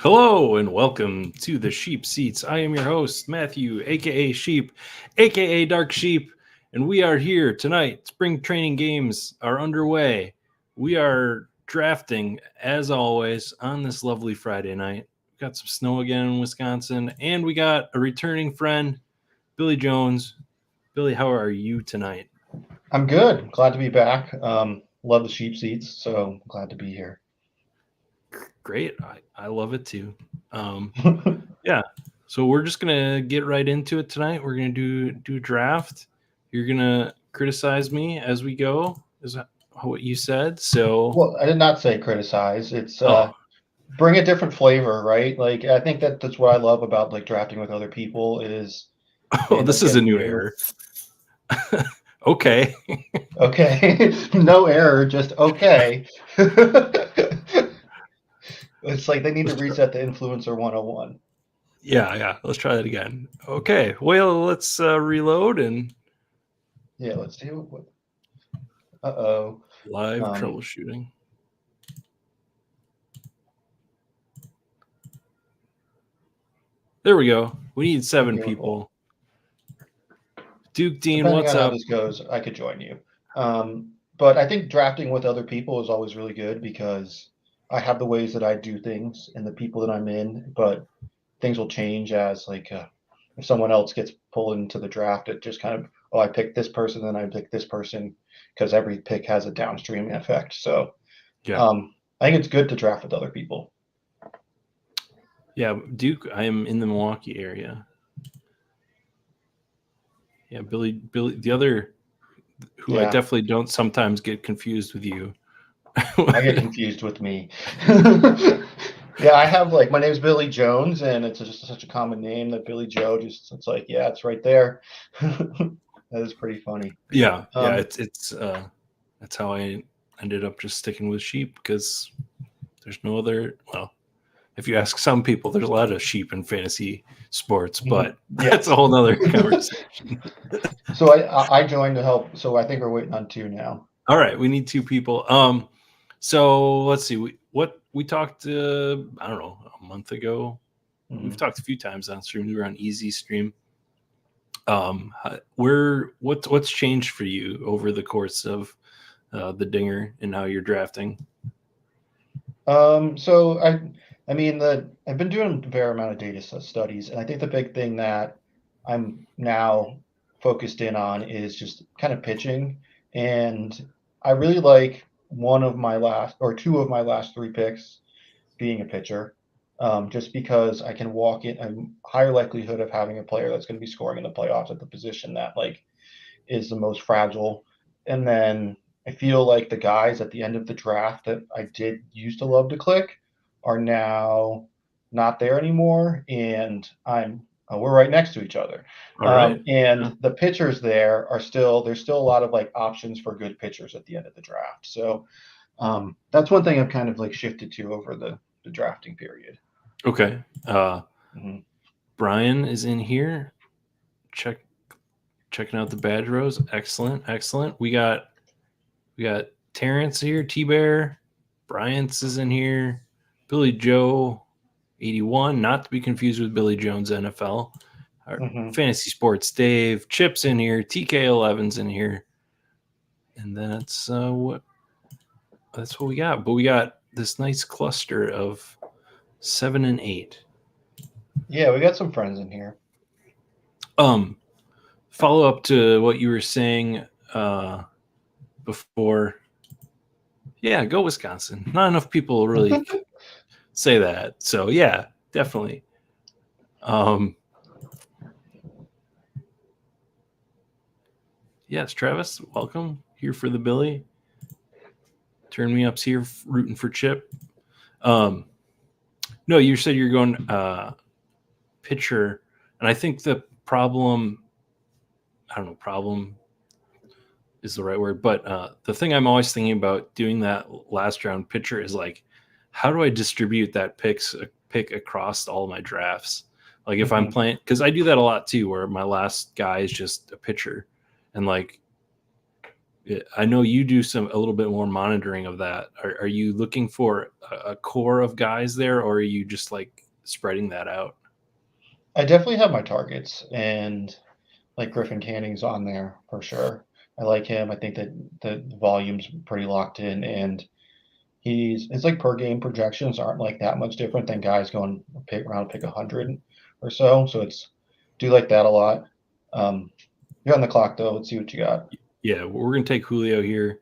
Hello and welcome to the Sheep Seats. I am your host, Matthew, aka Sheep, aka Dark Sheep, and we are here tonight. Spring training games are underway. We are drafting, as always, on this lovely Friday night. We got some snow again in Wisconsin, and we got a returning friend, Billy Jones. Billy, how are you tonight? I'm good. Glad to be back. Love the sheep seats, so glad to be here. Great. I love it too. Yeah. So we're just gonna get right into it tonight. We're gonna do draft. You're gonna criticize me as we go. Is that what you said? So Well, I did not say criticize. It's oh, bring a different flavor, right? Like I think that's what I love about like drafting with other people is oh, and this like is a getting new new. error. Okay. Okay, no error, just okay. It's like they need to Let's try, reset the influencer 101. yeah. Let's try that again. Okay. Well, let's reload and Yeah, let's see what. Uh-oh. live Um, troubleshooting. There we go. We need 7 okay, well, people. Duke Dean, depending what's on how up? this goes, I could join you. But I think drafting with other people is always really good because I have the ways that I do things and the people that I'm in, but things will change as like if someone else gets pulled into the draft, it just kind of I picked this person, then I pick this person because every pick has a downstream effect. So Yeah. I think it's good to draft with other people. Yeah, Duke, I am in the Milwaukee area. Yeah, Billy, the other who I Yeah, definitely don't sometimes get confused with you. I get confused with me. Yeah, I have like my name's Billy Jones, and it's just such a common name that Billy Joe. Just it's like yeah, it's right there. That is pretty funny. yeah, Um, it's that's how I ended up just sticking with sheep because there's no other. Well, if you ask some people, there's a lot of sheep in fantasy sports, but that's a yes. whole nother conversation. So I joined to help. So I think we're waiting on two now. All right, we need 2 people. So let's see. What we talked. I don't know, a month ago. We've Mhm. talked a few times on stream. We were on Easy Stream. Where what's changed for you over the course of the Dinger and how you're drafting? So I mean I've been doing a fair amount of data studies, and I think the big thing that I'm now focused in on is just kind of pitching, and I really like one of my last or two of my last three picks being a pitcher, just because I can walk in a higher likelihood of having a player that's going to be scoring in the playoffs at the position that like is the most fragile. And then I feel like the guys at the end of the draft that I did used to love to click are now not there anymore, and I'm we're right next to each other. All right. Yeah. And the pitchers there are still there's still a lot of like options for good pitchers at the end of the draft. So that's one thing I've kind of like shifted to over the drafting period. Okay. Mhm. Brian is in here. Check checking out the badge rows. Excellent, excellent. We got Terrence here. T Bear. Bryant's is in here. Billy Joe, 81. Not to be confused with Billy Jones NFL. Our Mhm. fantasy sports Dave. Chip's in here. TK11's in here. And that's what we got. But we got this nice cluster of 7 and 8. Yeah, we got some friends in here. Um, Follow up to what you were saying before. Yeah, go Wisconsin. Not enough people really say that. So yeah, definitely. Um, yes, Travis, welcome here for the Billy. Turn me up's here rooting for Chip. Um, no, you said you're going pitcher, and I think the problem. I don't know. Problem is the right word. But the thing I'm always thinking about doing that last round pitcher is like, how do I distribute that pick across all my drafts? Like if I'm Mhm. playing, because I do that a lot too, where my last guy is just a pitcher, and like I know you do a little bit more monitoring of that. Are you looking for a core of guys there, or are you just like spreading that out? I definitely have my targets, and like Griffin Canning's on there for sure. I like him. I think that the volume's pretty locked in, and it's like per game projections aren't like that much different than guys going pick 100 or so. So it's do like that a lot. You're on the clock though. Let's see what you got. Yeah, we're gonna take Julio here.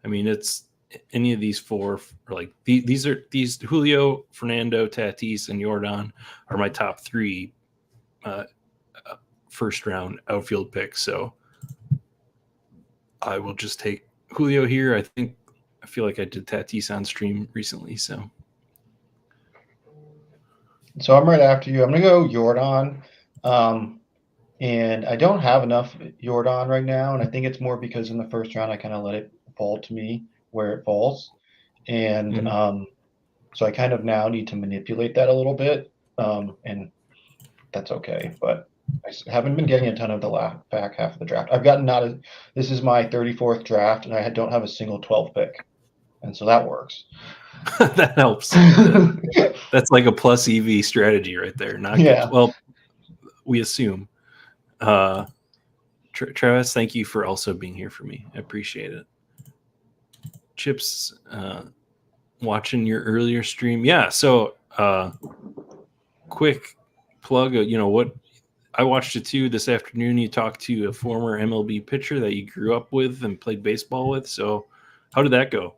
I mean, it's any of these four, or like these Julio, Fernando, Tatis, and Jordan are my top three uh, first round outfield picks. So I will just take Julio here. I feel like I did Tatis on stream recently. So I'm right after you. I'm gonna go Jordan. And I don't have enough Jordan right now, and I think it's more because in the first round I kind of let it fall to me where it falls, and so I kind of now need to manipulate that a little bit, and that's okay. But haven't been getting a ton of the back half of the draft. I've gotten not a. This is my 34th draft, and I don't have a single 12 pick, and so that works. that helps. That's like a plus EV strategy right there. Not yeah. good. Well, we assume. Travis, thank you for also being here for me. I appreciate it. Chips, watching your earlier stream. Yeah, so quick plug, what I watched it too this afternoon. You talked to a former MLB pitcher that you grew up with and played baseball with. So how did that go?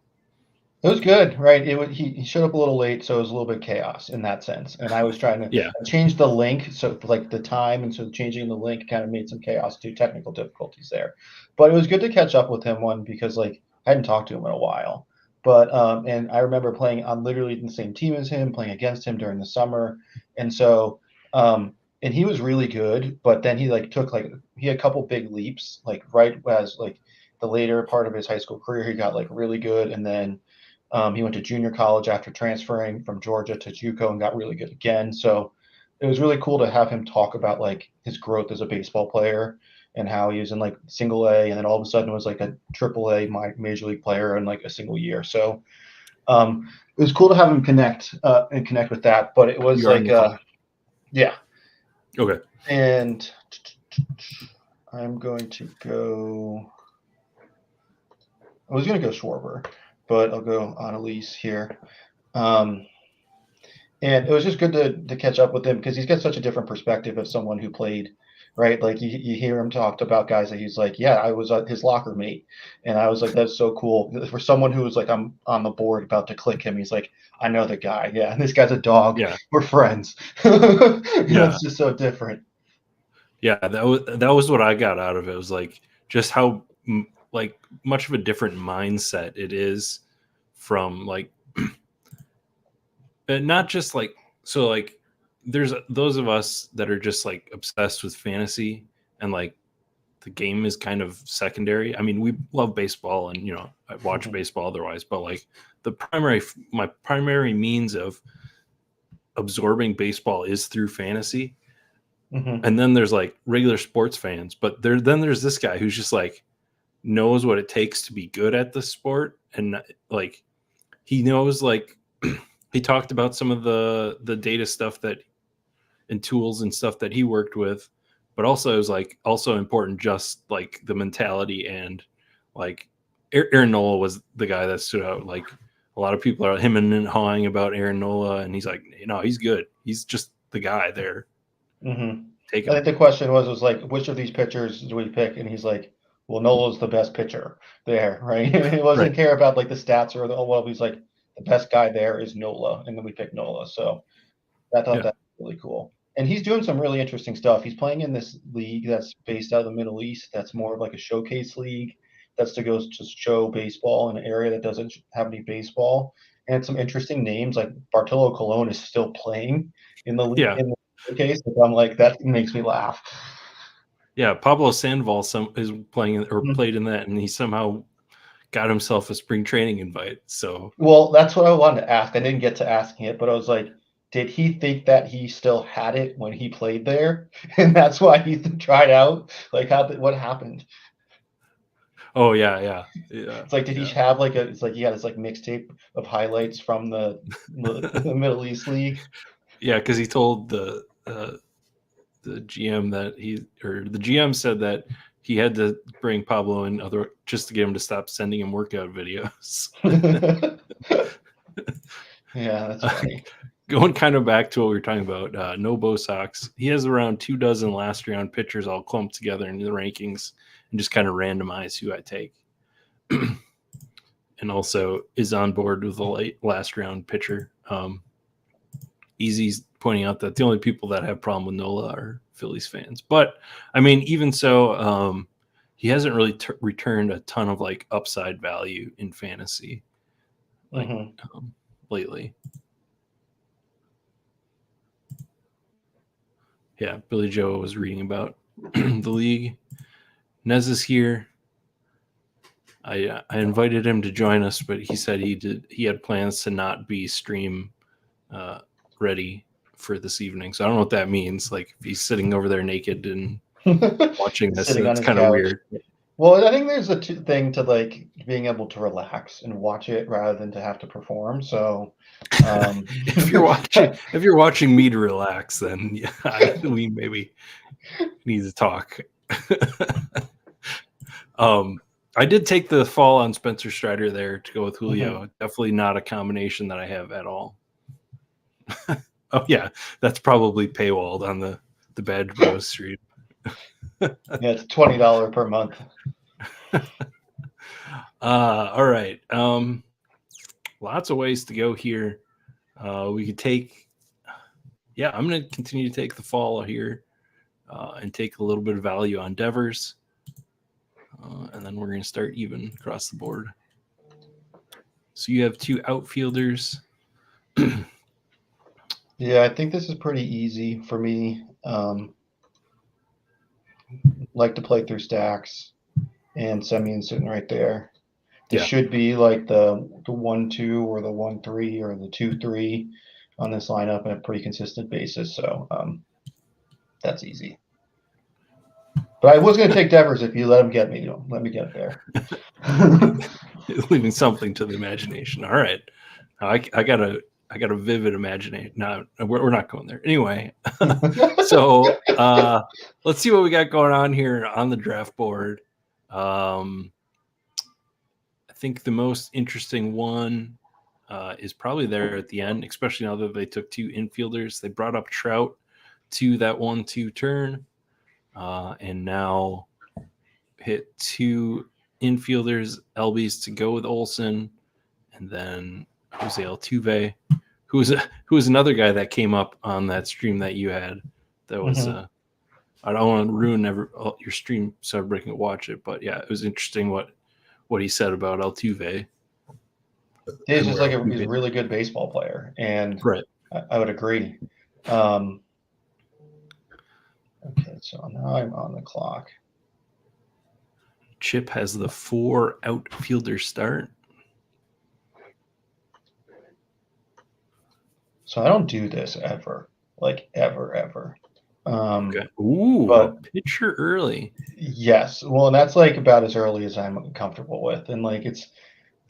It was good, right? He showed up a little late, so it was a little bit chaos in that sense. And I was trying to change the link, so like the time, and so changing the link kind of made some chaos too, technical difficulties there. But it was good to catch up with him because like I hadn't talked to him in a while. But and I remember playing on literally the same team as him, playing against him during the summer, and so and he was really good. But then he he had a couple big leaps, like right as like the later part of his high school career, he got like really good, and then he went to junior college after transferring from Georgia to JUCO and got really good again. So it was really cool to have him talk about like his growth as a baseball player and how he was in like single A and then all of a sudden was like a triple A major league player in like a single year. So it was cool to have him connect with that. But it was yeah. Okay. And I'm going to go. I was going to go Schwarber, but I'll go Annalise here. And it was just good to catch up with him because he's got such a different perspective of someone who played, right? Like you hear him talk about guys that he's like, yeah, I was his locker mate. And I was like, that's so cool. For someone who was like, I'm on the board about to click him, he's like, I know the guy. Yeah, and this guy's a dog. Yeah. We're friends. It's just so different. Yeah, that was what I got out of it. It was like just how like much of a different mindset it is from like not just like so like there's those of us that are just like obsessed with fantasy and like the game is kind of secondary. I mean, we love baseball and I watch baseball otherwise, but like my primary means of absorbing baseball is through fantasy. And then there's like regular sports fans, but then there's this guy who's just like knows what it takes to be good at the sport, and like he knows like he talked about some of the data stuff that and tools and stuff that he worked with, but also it was like also important just like the mentality and like Aaron Nola was the guy that stood out. Like a lot of people are him and hawing about Aaron Nola, and he's like, he's good. He's just the guy there. I think the question was like, which of these pitchers do we pick? And he's like, well, Nola's the best pitcher there, right? He wasn't care about like the stats or he's like, the best guy there is Nola, and then we picked Nola. So I thought that was really cool. And he's doing some really interesting stuff. He's playing in this league that's based out of the Middle East. That's more of like a showcase league. That's to go to show baseball in an area that doesn't have any baseball. And some interesting names like Bartolo Colon is still playing in the league in the showcase. So I'm like, that makes me laugh. Yeah, Pablo Sandoval is playing or played in that, and he somehow got himself a spring training invite. So well, that's what I wanted to ask. I didn't get to asking it, but I was like, did he think that he still had it when he played there, and that's why he tried out? Like, what happened? Oh yeah. It's like, did he Yeah. have like a? It's like he had this like mixtape of highlights from the Middle East League. Yeah, because he told the GM that the GM said that he had to bring Pablo in other just to get him to stop sending him workout videos. Yeah, that's funny. Going kind of back to what we were talking about, no Bo Sox. He has around 2 dozen last round pitchers all clumped together in the rankings and just kind of randomize who I take. And also is on board with the last round pitcher. Easy's pointing out that the only people that have problem with Nola are Phillies fans. But I mean, even so, he hasn't really returned a ton of like upside value in fantasy, like lately. Yeah, Billy Joe was reading about the league. Nez is here. I invited him to join us, but he said he had plans to not be stream ready for this evening. So I don't know what that means. Like if he's sitting over there naked and watching this, Sitting on that's his kind of couch. weird. Well, I think there's a thing to like being able to relax and watch it rather than to have to perform. So, if you're watching me to relax, then yeah, we maybe need to talk. I did take the fall on Spencer Strider there to go with Julio. Definitely not a combination that I have at all. Oh yeah, that's probably paywalled on the Badge Bros stream. Yeah, it's $20 per month. All right. Lots of ways to go here. We could take. Yeah, I'm going to continue to take the fall here and take a little bit of value on Devers. And then we're going to start even across the board. So you have 2 outfielders. Yeah, I think this is pretty easy for me. Like to play through stacks, and Semyon sitting right there. This should be like the 1-2 or the 1-3 or the 2-3 on this lineup on a pretty consistent basis. So that's easy. But I was going to take Devers if you let him get me. Let me get there. Leaving something to the imagination. All right. I got a vivid imagination. No, we're not going there. Anyway, so let's see what we got going on here on the draft board. I think the most interesting one is probably there at the end, especially now that they took 2 infielders. They brought up Trout to that 1-2 turn, and now hit 2 infielders, LBs to go with Olsen, and then Jose Altuve, who was another guy that came up on that stream that you had. That was I don't want to ruin your stream, so everybody can watch it. But yeah, it was interesting what he said about Altuve. He's just like he's a really good baseball player, and right. I would agree. Okay, so now I'm on the clock. Chip has the 4 outfielder start. So I don't do this ever, like ever. Okay. Ooh, but pitcher early. Yes, well, and that's like about as early as I'm comfortable with, and like it's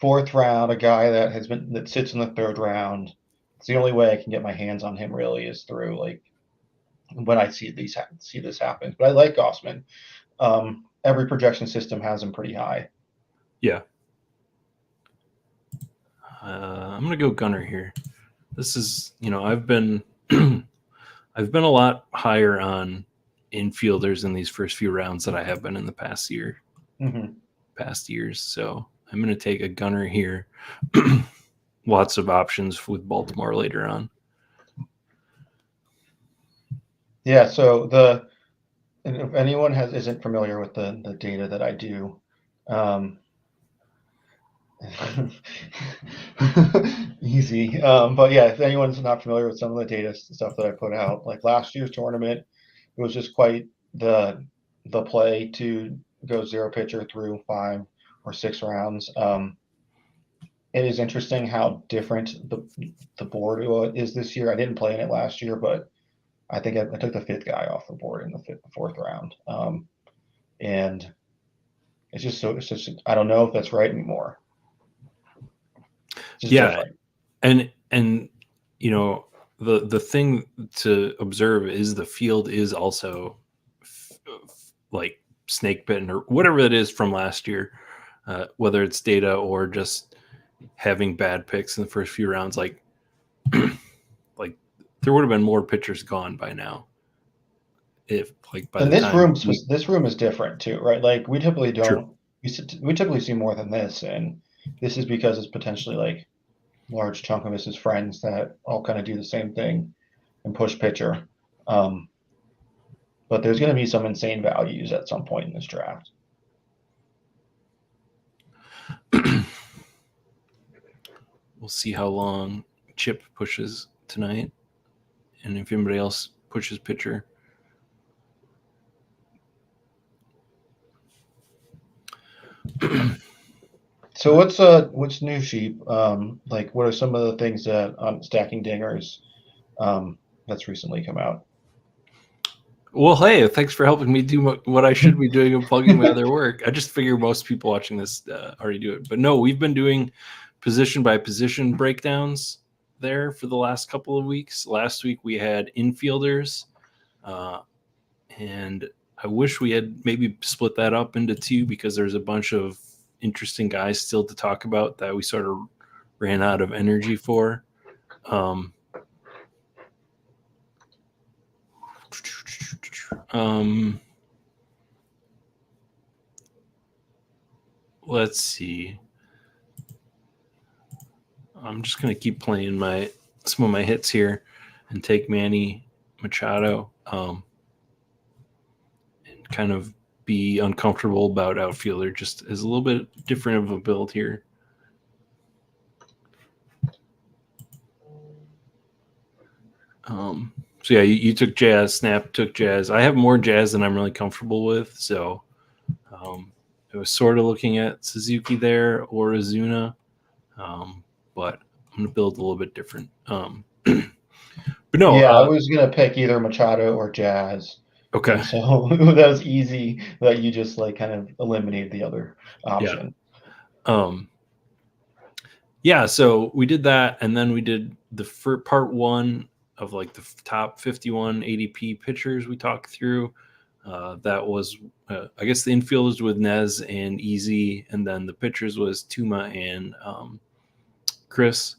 4th round, a guy that sits in the 3rd round. It's the only way I can get my hands on him really is through like when I see this happen. But I like Gossman. Every projection system has him pretty high. Yeah. I'm gonna go Gunner here. This is, I've been a lot higher on infielders in these first few rounds that I have been in the past years. So I'm going to take a Gunner here. Lots of options with Baltimore later on. Yeah. So if anyone isn't familiar with the data that I do, easy. But yeah, if anyone's not familiar with some of the data stuff that I put out, like last year's tournament, it was just quite the play to go 0 pitcher through 5 or 6 rounds. It is interesting how different the board is this year. I didn't play in it last year, but I think I took the 5th guy off the board in the 4th round. And It's just I don't know if that's right anymore. It's just Yeah, different. and you know, the thing to observe is the field is also like snake bitten or whatever it is from last year, whether it's data or just having bad picks in the first few rounds. Like like there would have been more pitchers gone by now if like by And the time this room is different too, right? Like we typically true. don't we typically see more than this, and this is because it's potentially like large chunk of us is friends that all kind of do the same thing and push pitcher. Um, but there's going to be some insane values at some point in this draft. We'll see how long Chip pushes tonight, and if anybody else pushes pitcher. So what's new, Sheep? Like what are some of the things that on Stacking Dingers that's recently come out? Well, hey, thanks for helping me do what I should be doing and plugging my other work. I just figure most people watching this already do it. But no, we've been doing position by position breakdowns there for the last couple of weeks. Last week we had infielders, and I wish we had maybe split that up into two because there's a bunch of interesting guys still to talk about that we sort of ran out of energy for. Let's see. I'm just gonna keep playing some of my hits here and take Manny Machado and kind of be uncomfortable about outfielder just as a little bit different of a build here. So yeah, you took Jazz, Snap took Jazz. I have more Jazz than I'm really comfortable with, so I was sort of looking at Suzuki there or Azuna, but I'm going to build a little bit different. But no, Yeah, I was gonna pick either Machado or Jazz, okay, and so that was easy that you just like kind of eliminated the other option. Yeah, so we did that, and then we did the part one of like the top 51 ADP pitchers we talked through. That was, I guess, the infielders with Nez and Easy, and then the pitchers was Tuma and Chris.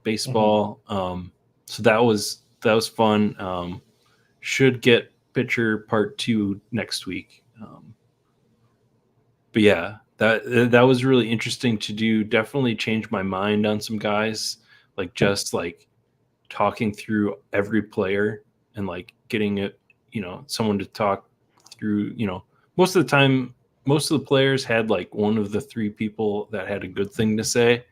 Baseball. So that was fun. Should get pitcher part 2 next week. But yeah, that was really interesting to do. Definitely changed my mind on some guys, like just like talking through every player and like getting it, someone to talk through. Most of the time, most of the players had like one of the three people that had a good thing to say,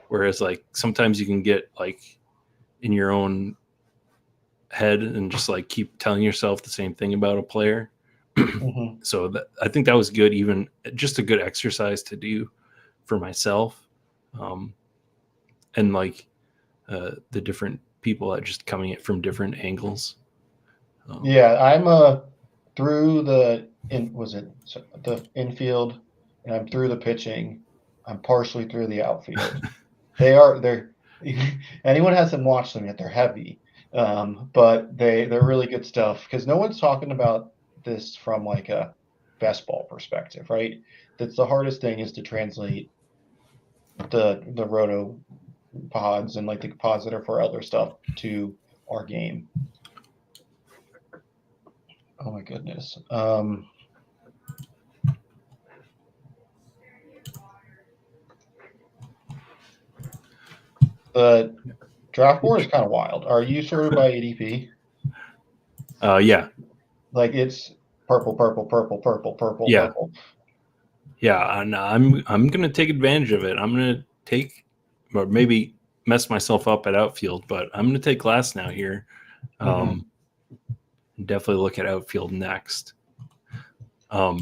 whereas like sometimes you can get like in your own head and just like keep telling yourself the same thing about a player. Mm-hmm. So I think that was good, even just a good exercise to do for myself, and like the different people that just coming at from different angles. Yeah, I'm through the infield, and I'm through the pitching. I'm partially through the outfield. They're anyone hasn't watched them yet, they're heavy. But they're really good stuff because no one's talking about this from like a best ball perspective, right? That's the hardest thing is to translate the roto pods and like the pods that are for other stuff to our game. Oh my goodness. The draft board is kind of wild. Are you sorted by ADP? Yeah, Like it's purple, purple, purple, purple, purple, yeah, purple. yeah. And I'm gonna take advantage of it. I'm gonna take, or maybe mess myself up at outfield, but I'm gonna take Glass now here. Mm-hmm. Definitely look at outfield next. But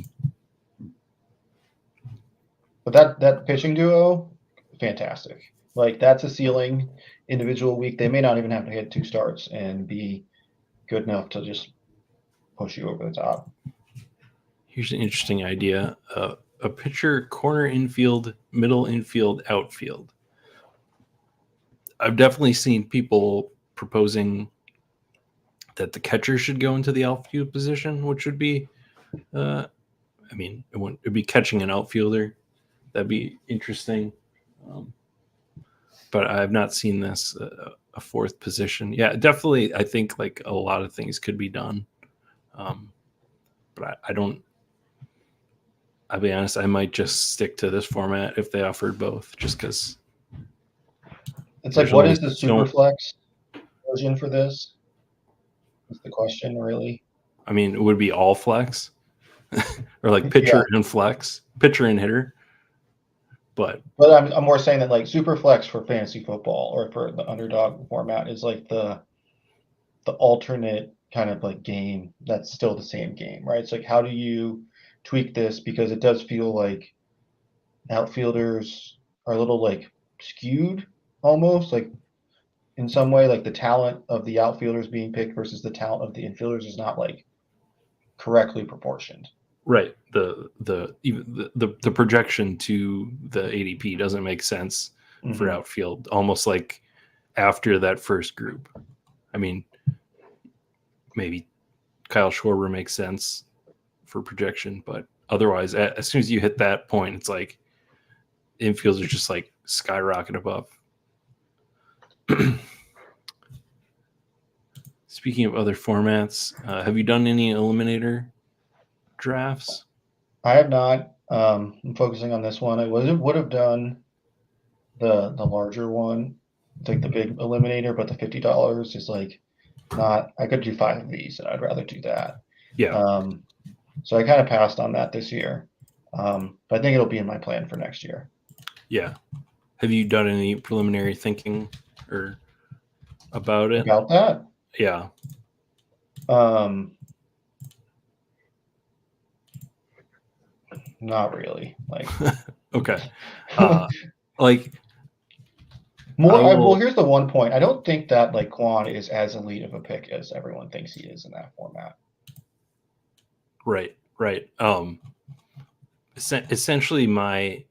that pitching duo, fantastic. Like that's a ceiling individual week. They may not even have to hit 2 starts and be good enough to just push you over the top. Here's an interesting idea. a pitcher, corner infield, middle infield, outfield. I've definitely seen people proposing that the catcher should go into the outfield position, which would be, it'd be catching an outfielder. That'd be interesting. But I've not seen this a fourth position. Yeah, definitely. I think like a lot of things could be done. But I don't. I'll be honest. I might just stick to this format if they offered both, just because. It's like, what is the Superflex version for this? Is the question really? I mean, it would be all flex, or like pitcher and flex, pitcher and hitter. But I'm more saying that like Superflex for fantasy football or for the Underdog format is like the alternate kind of like game that's still the same game, right? It's like, how do you tweak this, because it does feel like outfielders are a little like skewed almost, like in some way, like the talent of the outfielders being picked versus the talent of the infielders is not like correctly proportioned. Right. The projection to the ADP doesn't make sense for outfield, almost like after that first group. I mean, maybe Kyle Schwarber makes sense for projection, but otherwise, as soon as you hit that point, it's like infielders just like skyrocket above. Speaking of other formats, have you done any eliminator drafts? I have not. I'm focusing on this one. I would have done the larger one, like the big eliminator, but the $50 is like not. I could do 5 of these, and I'd rather do that. Yeah. So I kind of passed on that this year, but I think it'll be in my plan for next year. Yeah. Have you done any preliminary thinking or about it? About that? Yeah. Not really. Like. Okay. Like. Well, here's the one point. I don't think that like Quan is as elite of a pick as everyone thinks he is in that format. Right. Essentially, my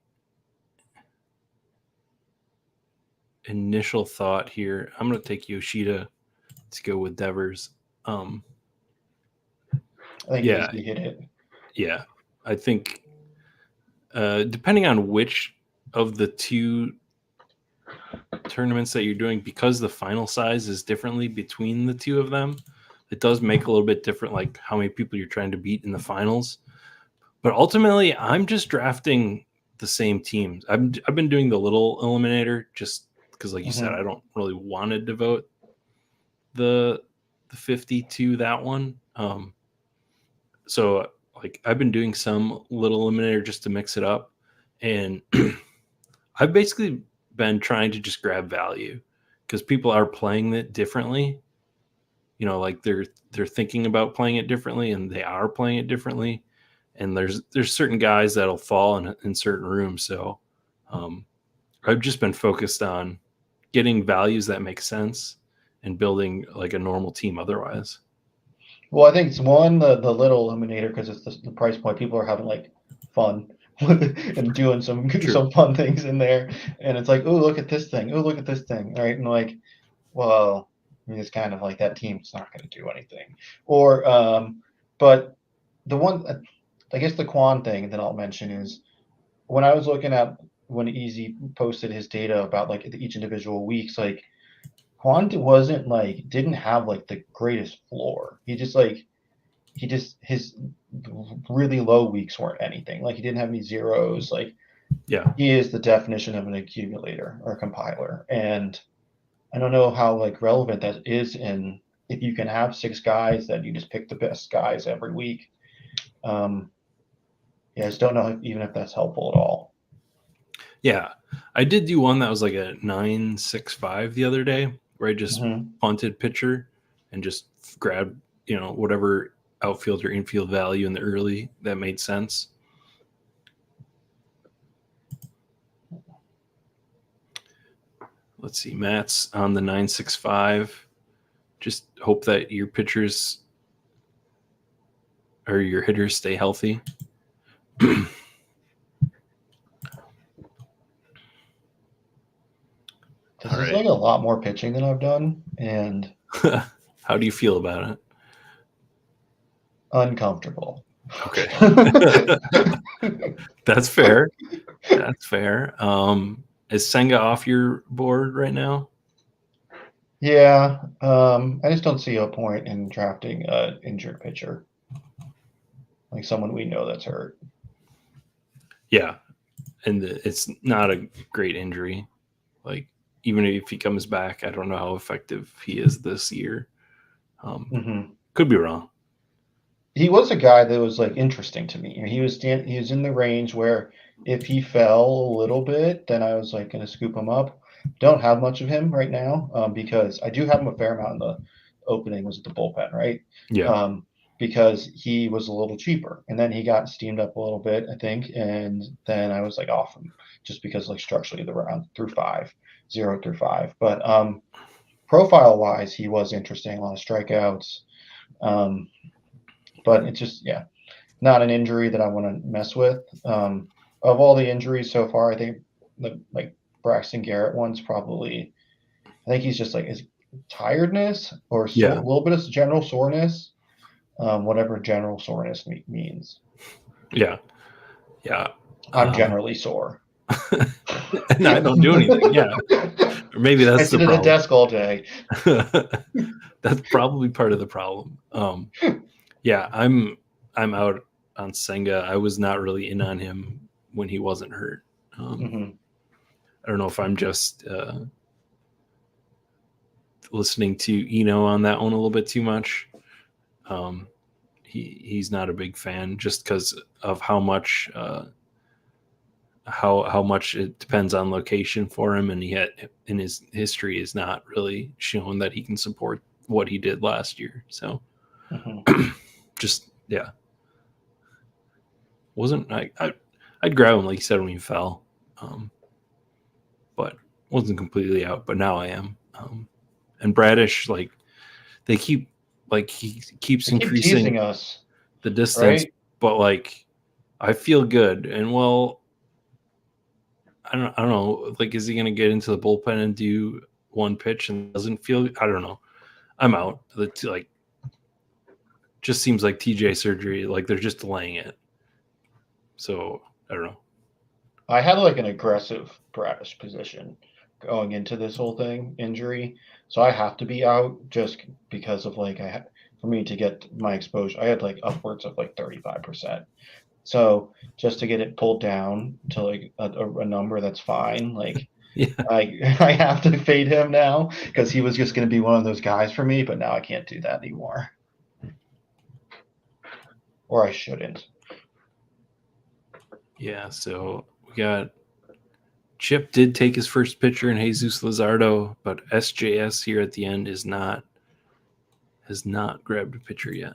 initial thought here, I'm going to take Yoshida to go with Devers. I think you hit it. Yeah. I think depending on which of the two tournaments that you're doing, because the final size is differently between the two of them, it does make a little bit different, like how many people you're trying to beat in the finals. But ultimately, I'm just drafting the same teams. I've been doing the little eliminator just because, like you said, I don't really want to devote the 50 to that one. So like I've been doing some little eliminator just to mix it up, and I've basically been trying to just grab value because people are playing it differently. You know, like they're thinking about playing it differently, and they are playing it differently. And there's certain guys that'll fall in certain rooms. So I've just been focused on getting values that make sense and building like a normal team otherwise. Well, I think it's one, the little eliminator, because it's the price point. People are having like fun and doing some fun things in there. And it's like, oh, look at this thing. Oh, look at this thing. Right. And like, well, it's kind of like that team's not going to do anything. Or, but the one, I guess the Quan thing that I'll mention is when I was looking at when Easy posted his data about like each individual weeks, like Quan didn't have like the greatest floor. His really low weeks weren't anything. Like he didn't have any zeros. Like he is the definition of an accumulator or a compiler. And I don't know how like relevant that is in if you can have 6 guys that you just pick the best guys every week. I just don't know even if that's helpful at all. Yeah, I did do one that was like a 9.65 the other day where I just punted pitcher and just grabbed, whatever outfield or infield value in the early that made sense. Let's see, Matt's on the 9.65. Just hope that your pitchers or your hitters stay healthy. lot more pitching than I've done, and How do you feel about it? uncomfortable. Okay. That's fair. That's fair. Is Senga off your board right now? Yeah, I just don't see a point in drafting an injured pitcher, like someone we know that's hurt. Yeah, and it's not a great injury. Like even if he comes back, I don't know how effective he is this year. Hmm. Could be wrong. He was a guy that was like interesting to me. He was in the range where if he fell a little bit, then I was like going to scoop him up. Don't have much of him right now because I do have him a fair amount in the opening was at the bullpen, right? Yeah, Um, because he was a little cheaper, and then he got steamed up a little bit, I think, and then I was like off him just because like structurally the round through five, 0 through 5. But profile wise, he was interesting, a lot of strikeouts. Um, but it's just yeah, not an injury that I want to mess with. Of all the injuries so far, I think the like Braxton Garrett one's probably. I think he's just like his tiredness or a yeah, little bit of general soreness, whatever general soreness means. yeah, yeah. I'm generally sore. And I don't do anything. Yeah, or maybe I that's the sit at a problem. desk all day. That's probably part of the problem. Yeah, I'm out on Senga. I was not really in on him when he wasn't hurt. Hmm. I don't know if I'm just listening to Eno on that one a little bit too much. Um, he's not a big fan just because of how much how much it depends on location for him, and he had in his history is not really shown that he can support what he did last year. So Hmm. just yeah, wasn't I'd grab him like you said when he fell, but wasn't completely out. But now I am. And Bradish, like they keep like he keeps They keep increasing teasing us, the distance, right? but like I feel good. And well, I don't know. Like, is he going to get into the bullpen and do one pitch and doesn't feel? I don't know. I'm out. Like, just seems like TJ surgery. Like they're just delaying it. So I don't know. I had like an aggressive Bradish position going into this whole thing injury, so I have to be out just because of like for me to get my exposure. I had like upwards of like 35%. So just to get it pulled down to like a number that's fine, like Yeah, I have to fade him now because he was just going to be one of those guys for me, but now I can't do that anymore, or I shouldn't. yeah. So we got Chip did take his first pitcher in Jesus Luzardo, but SJS here at the end has not grabbed a pitcher yet.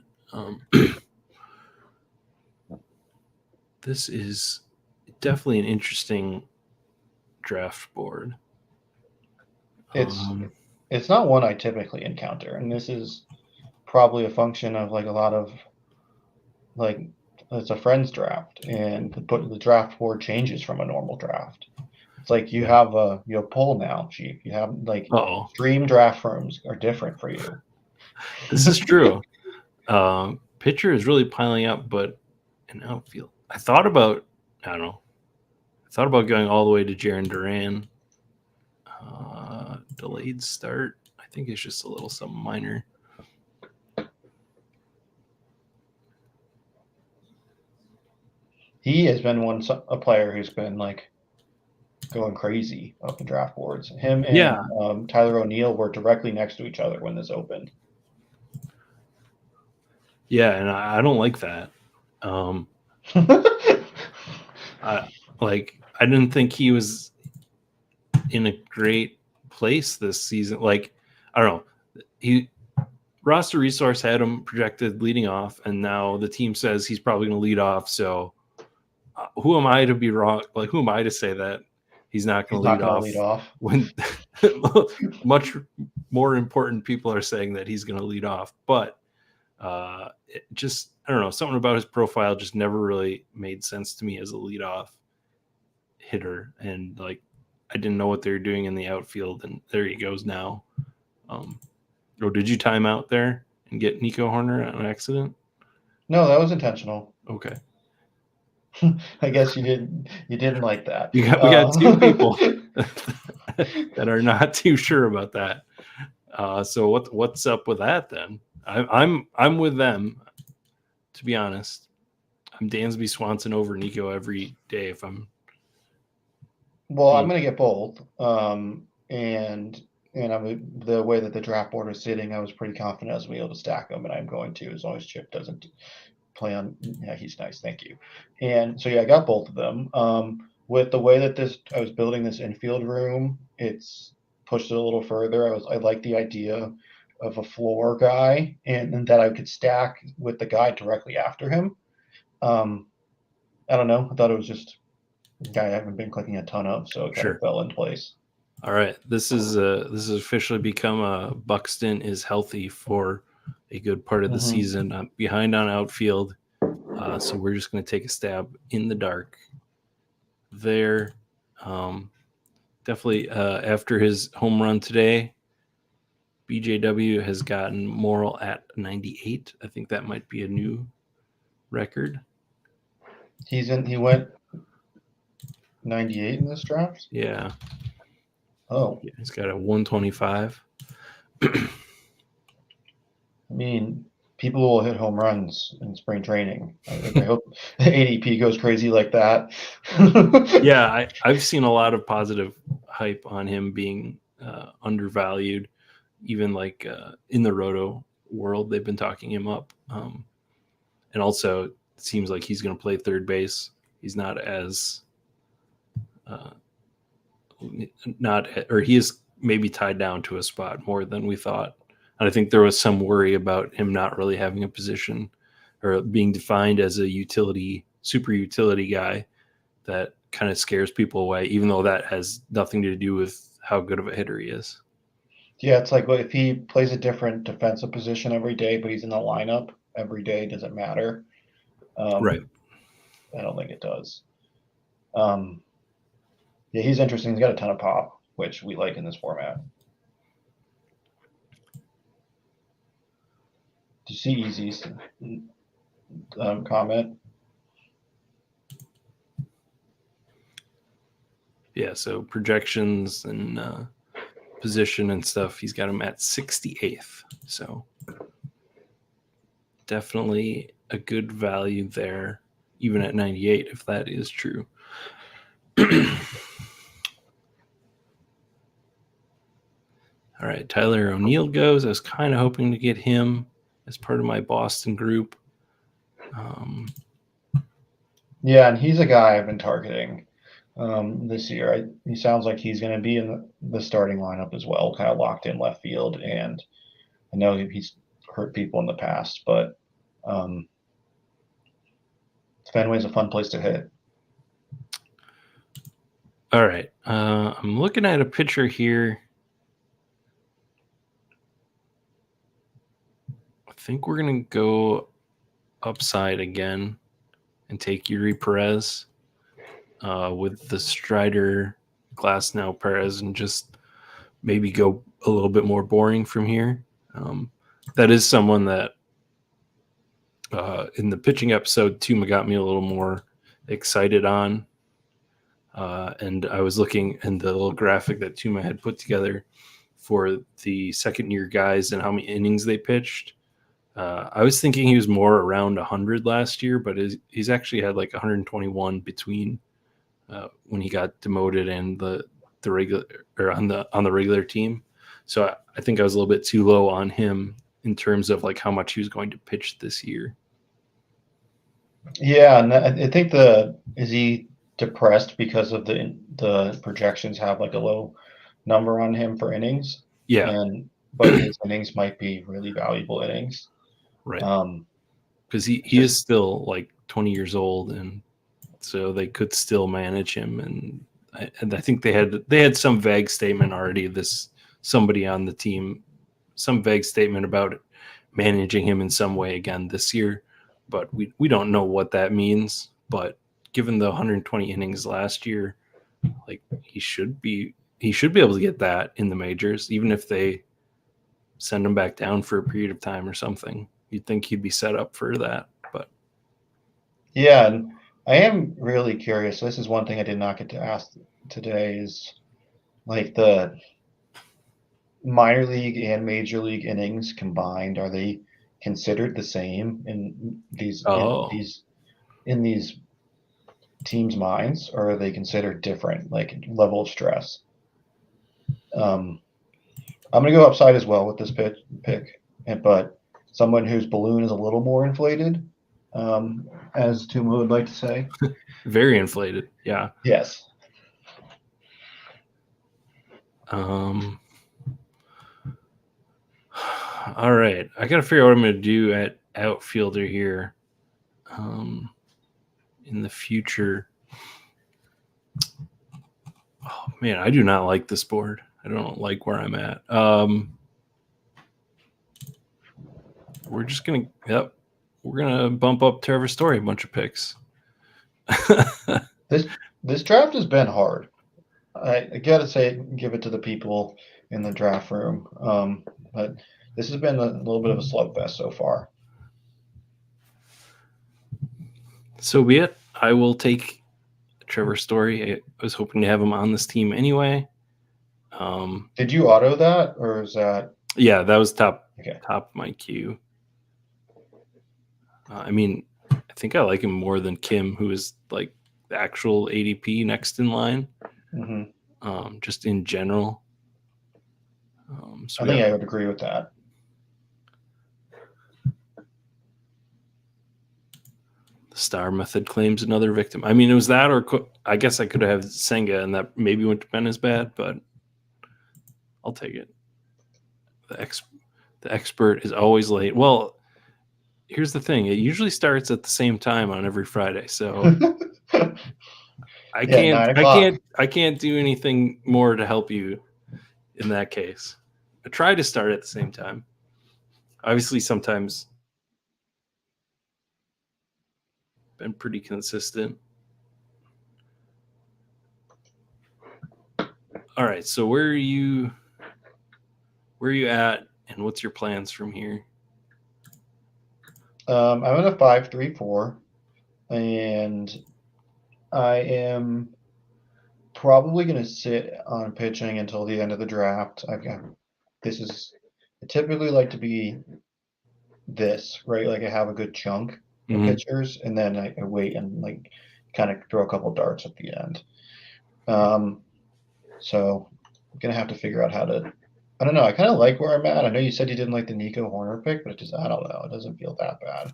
This is definitely an interesting draft board. It's Um, it's not one I typically encounter, and this is probably a function of like a lot of like it's a friends draft, and the draft board changes from a normal draft. It's like yeah. you have poll now, Chief. You have like Oh, stream draft rooms are different for you. this is true. Pitcher is really piling up, but an outfield. I don't know. I thought about going all the way to Jaron Duran. Delayed start. I think it's just a little something minor. He has been a player who's been like going crazy up the draft boards. Him Yeah, and Tyler O'Neill were directly next to each other when this opened. yeah, and I don't like that. Um, I I didn't think he was in a great place this season. Like I don't know, he roster resource had him projected leading off, and now the team says he's probably going to lead off. So who am I to be wrong? Like who am I to say that he's not going He's to not lead going to lead off off. when much more important people are saying that he's going to lead off? But just I don't know, something about his profile just never really made sense to me as a leadoff hitter, and like I didn't know what they were doing in the outfield, and there he goes now. Or did you time out there and get Nico Horner on accident? No, that was intentional. Okay. I guess you didn't like that. We got two people that are not too sure about that. So what's up with that then? I'm with them, to be honest. I'm Dansby Swanson over Nico every day if I'm. Well, I'm going to get both. And the way that the draft board is sitting, I was pretty confident I was going to be able to stack them, and I'm going to, as long as Chip doesn't play on. Yeah, he's nice, thank you. And so yeah, I got both of them. With the way that I was building this infield room, it's pushed it a little further. I like the idea of a floor guy, and that I could stack with the guy directly after him. I don't know. I thought it was just a guy I haven't been clicking a ton of, so it kind of fell in place. All right, this has officially become a Buxton is healthy for a good part of the season. I'm behind on outfield, so we're just going to take a stab in the dark there. Definitely after his home run today, BJW has gotten Morrill at 98. I think that might be a new record. He went 98 in this draft? Yeah. Oh. Yeah, he's got a 125. I mean, people will hit home runs in spring training. I hope ADP goes crazy like that. Yeah, I've seen a lot of positive hype on him being undervalued. Even like in the roto world, they've been talking him up. And also, it seems like he's going to play third base. He's not as he is maybe tied down to a spot more than we thought. And I think there was some worry about him not really having a position or being defined as a super utility guy that kind of scares people away, even though that has nothing to do with how good of a hitter he is. Yeah, it's like if he plays a different defensive position every day, but he's in the lineup every day, does it matter? Right. I don't think it does. Yeah, he's interesting. He's got a ton of pop, which we like in this format. Do you see Easy's comment? Yeah, so projections and position and stuff, he's got him at 68th. So definitely a good value there, even at 98, if that is true. All right, Tyler O'Neill goes. I was kind of hoping to get him as part of my Boston group. Yeah, and he's a guy I've been targeting this year. He sounds like he's going to be in the starting lineup as well, kind of locked in left field. And I know he's hurt people in the past, but Fenway's a fun place to hit. All right, I'm looking at a picture here. I think we're going to go upside again and take Yuri Perez with the Strider, Glasnow, Perez, and just maybe go a little bit more boring from here. That is someone that in the pitching episode, Tuma got me a little more excited on. And I was looking in the little graphic that Tuma had put together for the second-year guys and how many innings they pitched. I was thinking he was more around 100 last year, but he's actually had like 121 between when he got demoted and the regular or on the regular team. So I think I was a little bit too low on him in terms of like how much he was going to pitch this year. Yeah, and I think is he depressed because of the projections have like a low number on him for innings? Yeah, but his innings might be really valuable innings. right. Because he is still like 20 years old, and so they could still manage him. And I think they had some vague statement already. Somebody on the team, some vague statement about managing him in some way again this year, but we don't know what that means. But given the 120 innings last year, like he should be able to get that in the majors, even if they send him back down for a period of time or something. You'd think he'd be set up for that, but Yeah, and I am really curious. This is one thing I did not get to ask today is like the minor league and major league innings combined, are they considered the same in these teams' minds, or are they considered different, like level of stress? I'm gonna go upside as well with this pick, but someone whose balloon is a little more inflated, as Tuma would like to say. very inflated. Yeah. Yes. All right, I gotta figure out what I'm gonna do at outfielder here in the future. Oh man, I do not like this board. I don't like where I'm at. We're just gonna we're gonna bump up Trevor Story a bunch of picks. This draft has been hard. I gotta say, give it to the people in the draft room. But this has been a little bit of a slugfest so far. So be it. I will take Trevor Story. I was hoping to have him on this team anyway. Did you auto that, or is that? Yeah, that was top Okay. of my queue. I mean, I think I like him more than Kim, who is like the actual ADP next in line. Just in general. So I think I would agree with that. The star method claims another victim. I mean, it was that, or I guess I could have Senga, and that maybe wouldn't have been as bad, but I'll take it. The expert is always late. Well, here's the thing: it usually starts at the same time on every Friday, so I can't do anything more to help you in that case. I try to start at the same time. Obviously, sometimes been pretty consistent. All right, so where are you at, and what's your plans from here? I'm in a 5-3-4, and I am probably going to sit on pitching until the end of the draft. I typically like to be this, right? Like I have a good chunk of pitchers, and then I wait and like kind of throw a couple darts at the end. So I'm gonna have to figure out how to. I don't know. I kind of like where I'm at. I know you said you didn't like the Nico Horner pick, but I don't know. It doesn't feel that bad.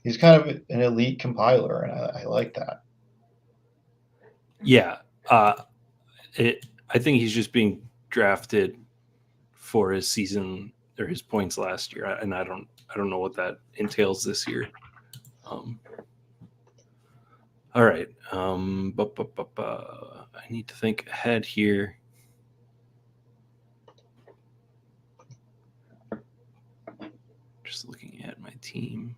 He's kind of an elite compiler, and I like that. Yeah, I think he's just being drafted for his season or his points last year, and I don't know what that entails this year. All right, I need to think ahead here. Just looking at my team.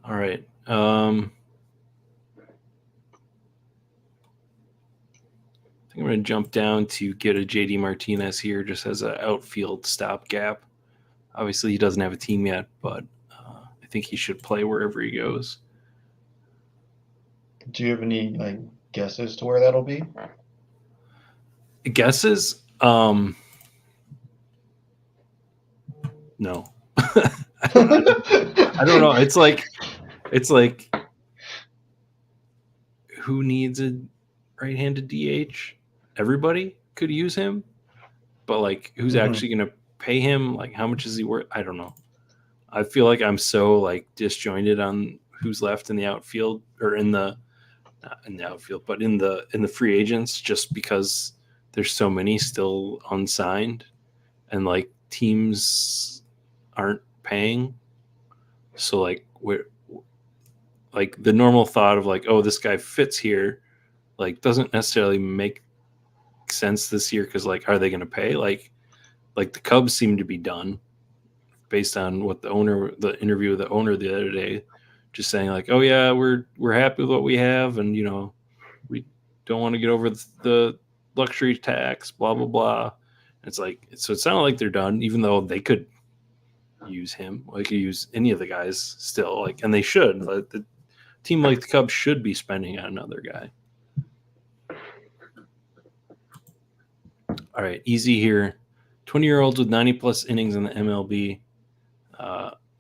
All right. I think I'm going to jump down to get a JD Martinez here just as an outfield stopgap. Obviously, he doesn't have a team yet, but I think he should play wherever he goes. Do you have any like guesses to where that'll be? Guesses? No. I don't know. It's like who needs a right-handed DH? Everybody could use him, but like who's actually going to pay him? Like how much is he worth? I don't know. I feel like I'm so like disjointed on who's left in the outfield or not in the outfield, but in the free agents, just because there's so many still unsigned and like teams aren't paying. So like like the normal thought of like, oh, this guy fits here, like doesn't necessarily make sense this year because like, are they going to pay? Like like the Cubs seem to be done based on what the interview with the owner the other day, just saying like, oh yeah, we're happy with what we have, and we don't want to get over the luxury tax, blah blah blah. It's like, so it sounded like they're done, even though they could use him, like use any of the guys still, like, and they should. Like, the team like the Cubs should be spending on another guy. All right, easy here. 20-year-olds with 90+ innings in the MLB.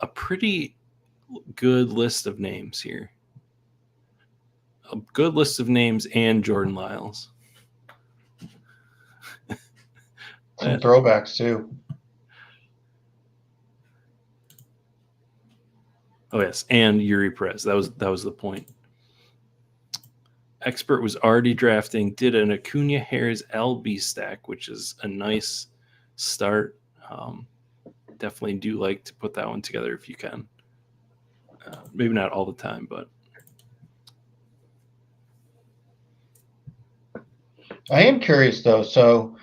A pretty good list of names here. A good list of names and Jordan Lyles. Some throwbacks too. Oh yes, and Yuri Perez. That was the point. Expert was already drafting, did an Acuna Harris LB stack, which is a nice start. Definitely do like to put that one together if you can. Maybe not all the time, but I am curious though. So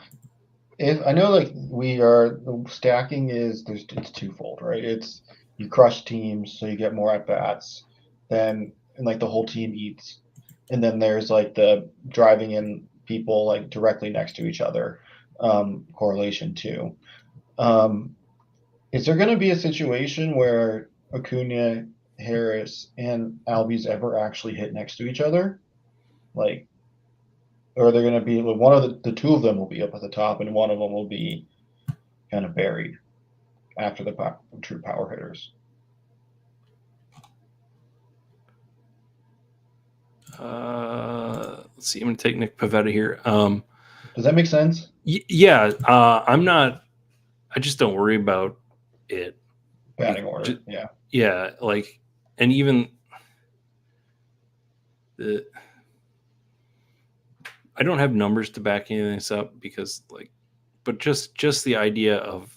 if I know, like, the stacking it's twofold, right? It's you crush teams so you get more at bats, and like the whole team eats, and then there's like the driving in people like directly next to each other correlation too. Is there going to be a situation where Acuna, Harris, and Albies ever actually hit next to each other? Like, or are they going to be one of the two of them will be up at the top, and one of them will be kind of buried after the true power hitters? Let's see. I'm going to take Nick Pivetta here. Does that make sense? Yeah. I'm not. I just don't worry about it. Batting order. Yeah. Yeah. Like, and even I don't have numbers to back any of this up because, like, but just the idea of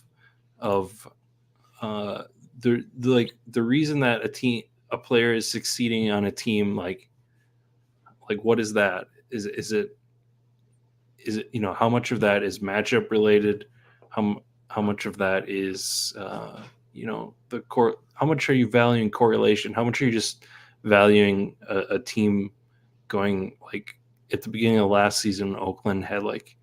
the reason that a player is succeeding on a team, like what is that? Is it how much of that is matchup related? How much of that is how much are you valuing correlation? How much are you just valuing a team going, like, at the beginning of last season, Oakland had like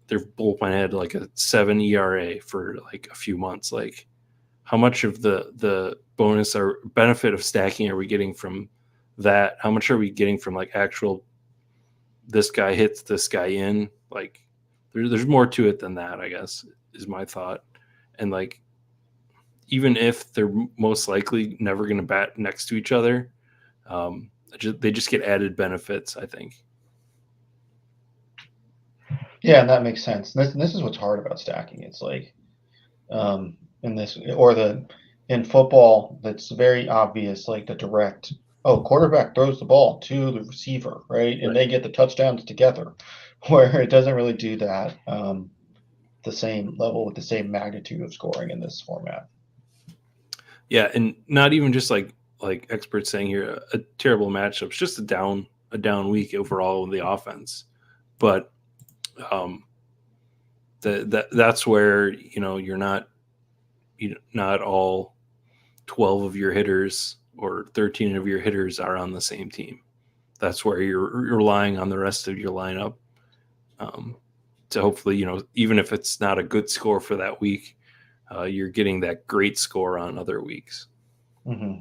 their bullpen had like a 7 ERA for like a few months. Like, how much of the bonus or benefit of stacking are we getting from that? How much are we getting from like actual, this guy hits this guy in? Like, there's more to it than that, I guess, is my thought. And like, even if they're most likely never going to bat next to each other, they just get added benefits, I think. Yeah, and that makes sense. This is what's hard about stacking. It's like, in football, that's very obvious, like the direct, quarterback throws the ball to the receiver, right? And they get the touchdowns together, where it doesn't really do that the same level with the same magnitude of scoring in this format. Yeah, and not even just like experts saying here, a terrible matchup. It's just a down week overall in the offense. But that's where you're not all 12 of your hitters or 13 of your hitters are on the same team. That's where you're relying on the rest of your lineup to hopefully, even if it's not a good score for that week, you're getting that great score on other weeks. Mm-hmm.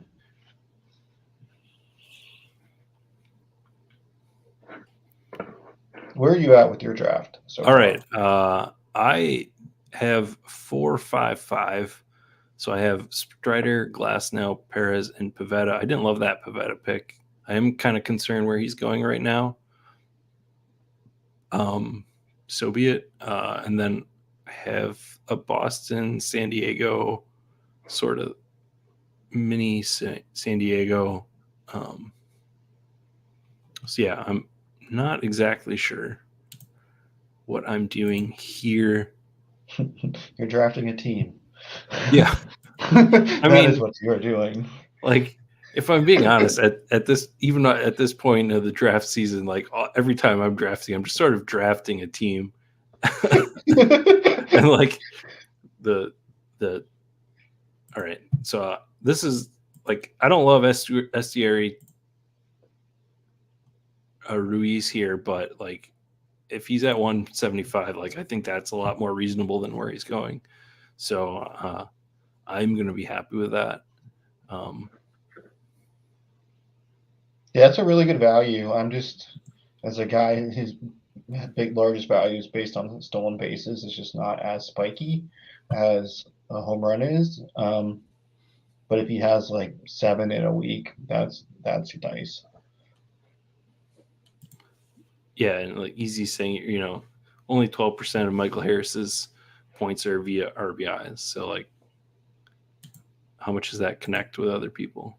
Where are you at with your draft? All right. I have 4-5-5. So I have Strider, Glasnow, Perez, and Pivetta. I didn't love that Pivetta pick. I am kind of concerned where he's going right now. So be it. And then I have a Boston, San Diego, sort of mini San Diego. So yeah, I'm not exactly sure what I'm doing here. You're drafting a team. Yeah. That is what you're doing. Like, if I'm being honest, at this point of the draft season, like every time I'm drafting, I'm just sort of drafting a team. And like the all right. So this is like I don't love Estieri Ruiz here, but like if he's at 175, like I think that's a lot more reasonable than where he's going. So I'm going to be happy with that. Yeah, that's a really good value. I'm just, as a guy, his big largest value is based on stolen bases. It's just not as spiky as a home run is. But if he has like 7 in a week, that's nice. Yeah, and like easy saying, only 12% of Michael Harris's points are via RBIs. So like, how much does that connect with other people?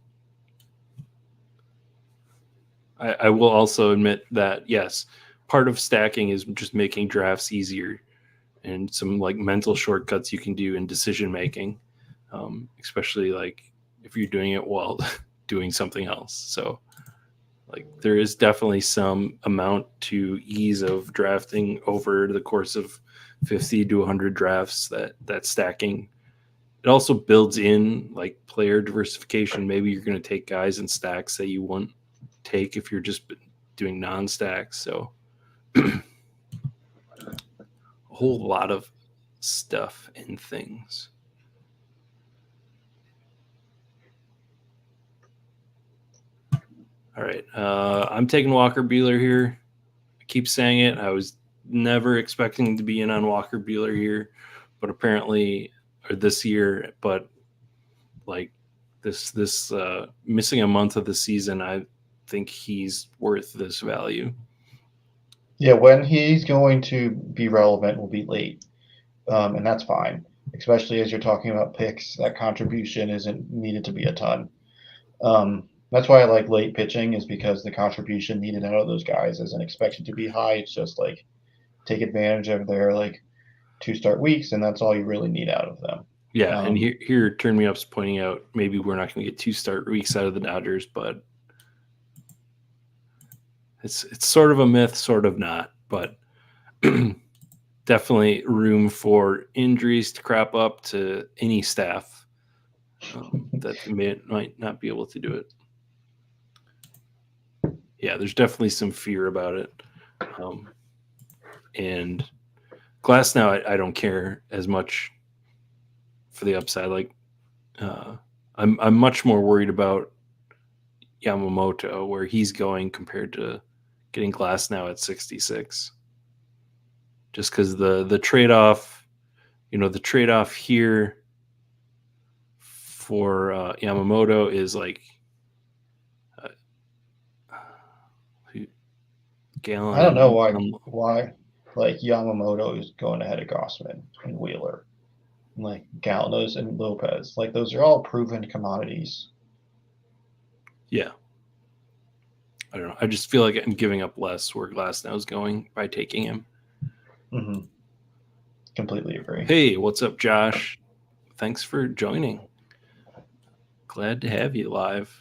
I will also admit that yes, part of stacking is just making drafts easier and some like mental shortcuts you can do in decision making, especially like if you're doing it while doing something else. So like there is definitely some amount to ease of drafting over the course of 50 to 100 drafts that stacking. It also builds in like player diversification. Maybe you're going to take guys in stacks that you wouldn't take if you're just doing non-stacks. So a whole lot of stuff and things. All right. I'm taking Walker Buehler here. I keep saying it. I was never expecting to be in on Walker Buehler here, but apparently, or this year, but like this missing a month of the season, I think he's worth this value. Yeah, when he's going to be relevant will be late, and that's fine. Especially as you're talking about picks, that contribution isn't needed to be a ton. That's why I like late pitching, is because the contribution needed out of those guys isn't expected to be high. It's just like take advantage of their like 2 start weeks, and that's all you really need out of them. Yeah, and here Turn Me Up's pointing out maybe we're not going to get 2 start weeks out of the Dodgers, but it's sort of a myth, sort of not, but definitely room for injuries to crop up to any staff that might not be able to do it. Yeah, there's definitely some fear about it. And Glass now, I don't care as much for the upside. Like, I'm much more worried about Yamamoto, where he's going compared to getting Glass now at 66. Just because the trade off, the trade off here for Yamamoto is like Gallon. I don't know why like Yamamoto is going ahead of Gossman and Wheeler, and like Galnos and Lopez. Like those are all proven commodities. Yeah. I don't know. I just feel like I'm giving up less where Glasnow is going by taking him. Mm-hmm. Completely agree. Hey, what's up, Josh? Thanks for joining. Glad to have you live.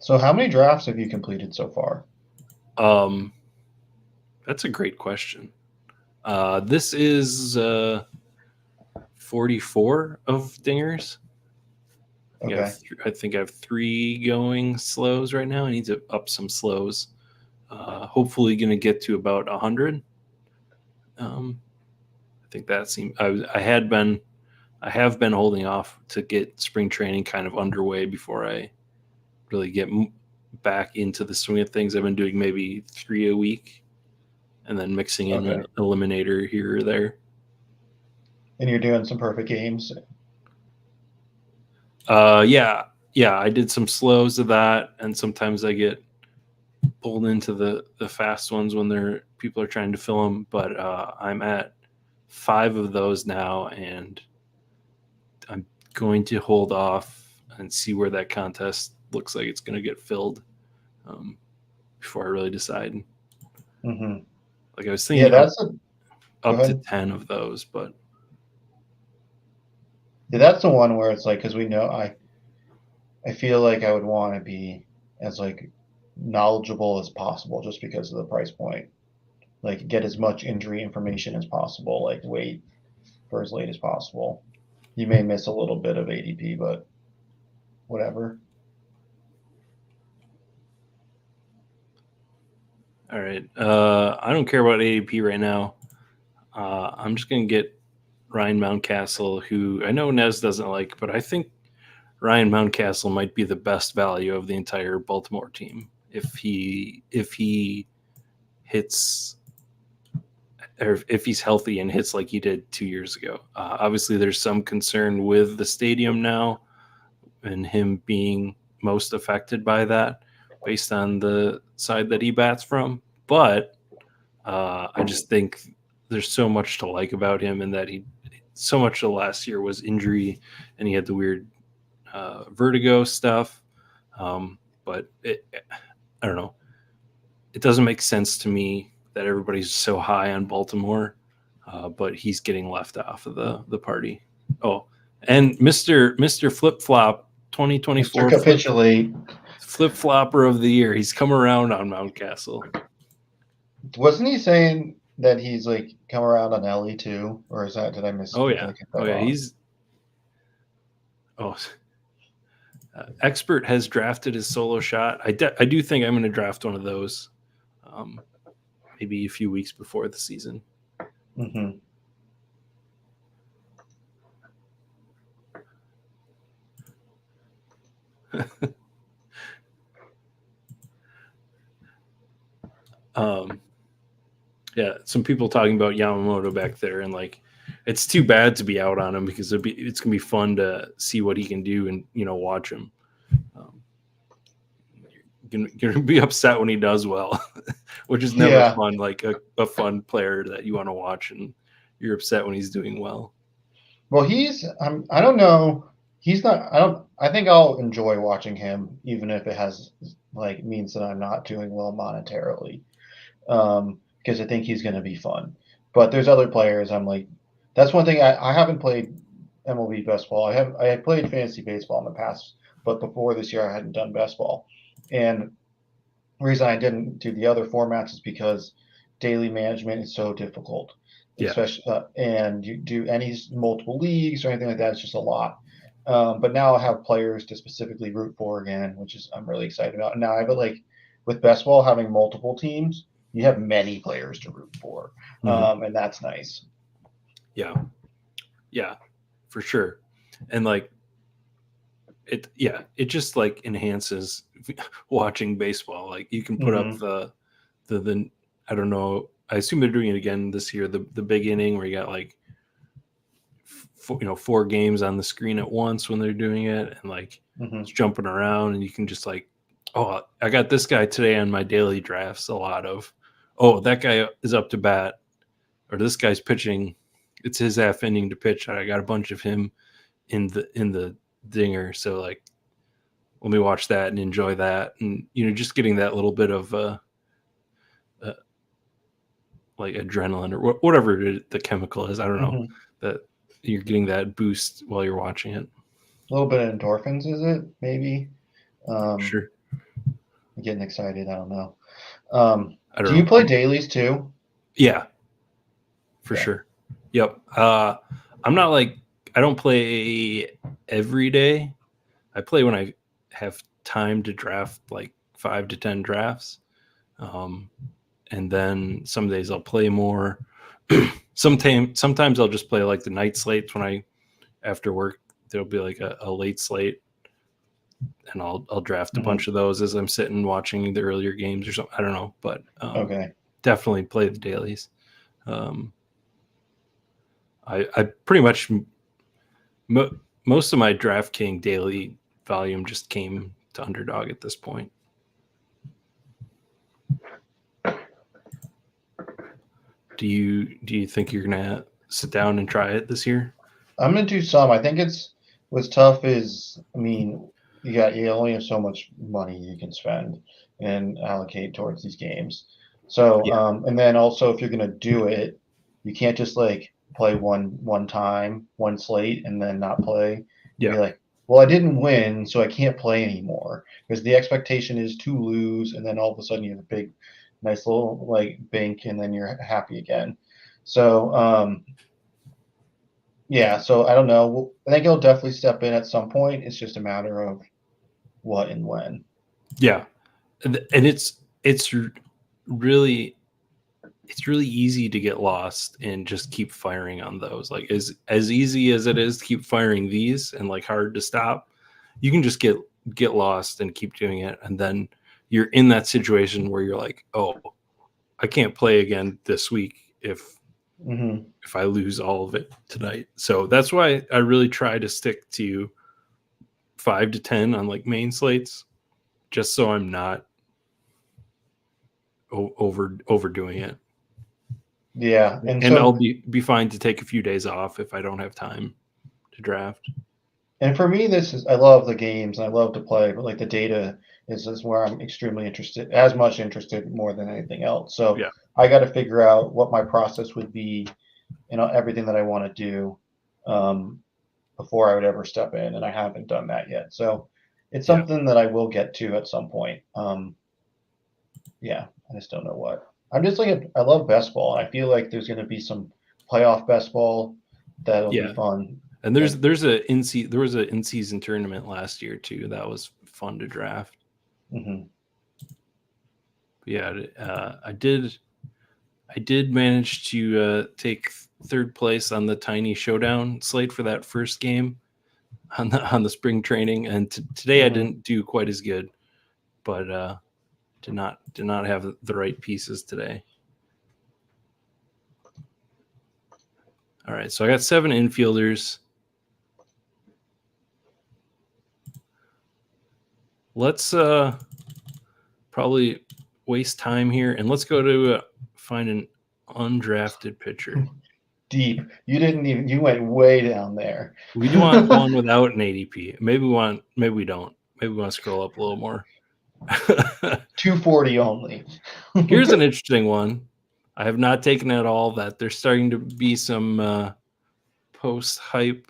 So how many drafts have you completed so far? That's a great question. This is 44 of dingers. Okay. I think I have 3 going slows right now. I need to up some slows. Hopefully, going to get to about 100. I think that seems. I have been holding off to get spring training kind of underway before I really get back into the swing of things. I've been doing maybe 3 a week, and then mixing in an eliminator here or there. And you're doing some perfect games. Yeah. I did some slows of that, and sometimes I get pulled into the fast ones when people are trying to fill them. But I'm at 5 of those now, and I'm going to hold off and see where that contest looks like it's going to get filled before I really decide. Mm-hmm. Like I was thinking, up to 10 of those, but yeah, that's the one where it's like, because we know I feel like I would want to be as like knowledgeable as possible just because of the price point. like get as much injury information as possible, like wait for as late as possible. You may miss a little bit of ADP, but whatever. All right. I don't care about ADP right now. I'm just gonna get Ryan Mountcastle, who I know Nez doesn't like, but I think Ryan Mountcastle might be the best value of the entire Baltimore team if he hits, or if he's healthy and hits like he did 2 years ago. Obviously, there's some concern with the stadium now and him being most affected by that based on the side that he bats from. But I just think there's so much to like about him, and that he so much of last year was injury, and he had the weird vertigo stuff. But I don't know. It doesn't make sense to me that everybody's so high on Baltimore, but he's getting left off of the party. Oh, and Mister Flip Flop Mr. 2024 Capitulate. flip flopper of the year. He's come around on Mountcastle. Wasn't he saying that he's like come around on Ellie too, or is that did I miss? Oh Did yeah, I get that oh yeah. wrong? He's Expert has drafted his solo shot. I do think I'm going to draft one of those, maybe a few weeks before the season. Mm-hmm. Yeah, some people talking about Yamamoto back there, and like, it's too bad to be out on him because it's gonna be fun to see what he can do and watch him. You're gonna be upset when he does well, which is never Yeah. fun. Like a fun player that you want to watch, and you're upset when he's doing well. Well, I don't know. He's not. I think I'll enjoy watching him, even if it has like means that I'm not doing well monetarily. Because I think he's going to be fun. But there's other players. I'm like, that's one thing. I haven't played MLB best ball. I played fantasy baseball in the past, but before this year, I hadn't done best ball. And the reason I didn't do the other formats is because daily management is so difficult, Yeah. especially and you do any multiple leagues or anything like that. It's just a lot. But now I have players to specifically root for again, which is I'm really excited about. And now I have it like with best ball having multiple teams, you have many players to root for, and that's nice. Yeah, for sure. And like it just like enhances watching baseball. Like you can put up the I don't know. I assume they're doing it again this year. The big inning where you got like 4 games on the screen at once when they're doing it, and like it's jumping around, and you can just like, oh, I got this guy today on my daily drafts. A lot of, oh, that guy is up to bat, or this guy's pitching. It's his half inning to pitch. I got a bunch of him in the dinger. So like, let me watch that and enjoy that, and just getting that little bit of like adrenaline or whatever the chemical is. I don't know that you're getting that boost while you're watching it. A little bit of endorphins, is it? Maybe. Sure. I'm getting excited. I don't know. I don't Do know. you play dailies too? Yeah, for sure. Yep. I'm not like, I don't play every day. I play when I have time to draft like 5 to 10 drafts. And then some days I'll play more. Sometimes I'll just play like the night slates when I, after work, there'll be like a late slate, and I'll draft a bunch of those as I'm sitting watching the earlier games or something. I don't know, but definitely play the dailies. I pretty much most of my DraftKings daily volume just came to Underdog at this point. Do you think you're gonna sit down and try it this year? I'm gonna do some. I think what's tough is, I mean, you only have so much money you can spend and allocate towards these games. So and then also if you're gonna do it, you can't just like play one time, one slate, and then not play. Yeah. Be like, well, I didn't win, so I can't play anymore, because the expectation is to lose, and then all of a sudden you have a big nice little like bink, and then you're happy again. So yeah, so I don't know. I think he'll definitely step in at some point. It's just a matter of what and when. Yeah, and it's really it's really easy to get lost and just keep firing on those. Like as easy as it is to keep firing these and like hard to stop, you can just get lost and keep doing it, and then you're in that situation where you're like, oh, I can't play again this week Mm-hmm. if I lose all of it tonight. So that's why I really try to stick to 5 to 10 on like main slates, just so I'm not overdoing it. Yeah, and And I'll so be fine to take a few days off if I don't have time to draft. and for me, this is I love the games and I love to play, but like the data is where I'm extremely interested, as much interested more than anything else. So Yeah, I got to figure out what my process would be, everything that I want to do um, before I would ever step in, and I haven't done that yet. So it's yeah, something that I will get to at some point. Yeah, I just don't know what. I'm just like I love best ball, and I feel like there's going to be some playoff best ball that'll be yeah. fun. And Like, there was a in season tournament last year too. That was fun to draft. mhm. But yeah, I did manage to take third place on the tiny showdown slate for that first game on the spring training, and today I Mhm. didn't do quite as good, but did not have the right pieces today. All right, so I got 7 infielders. Let's probably waste time here, and let's go to find an undrafted pitcher. Deep. You didn't even. You went way down there. We do want one without an ADP. Maybe we don't. Maybe we want to scroll up a little more. 240 only. Here's an interesting one. I have not taken at all that there's starting to be some post hype,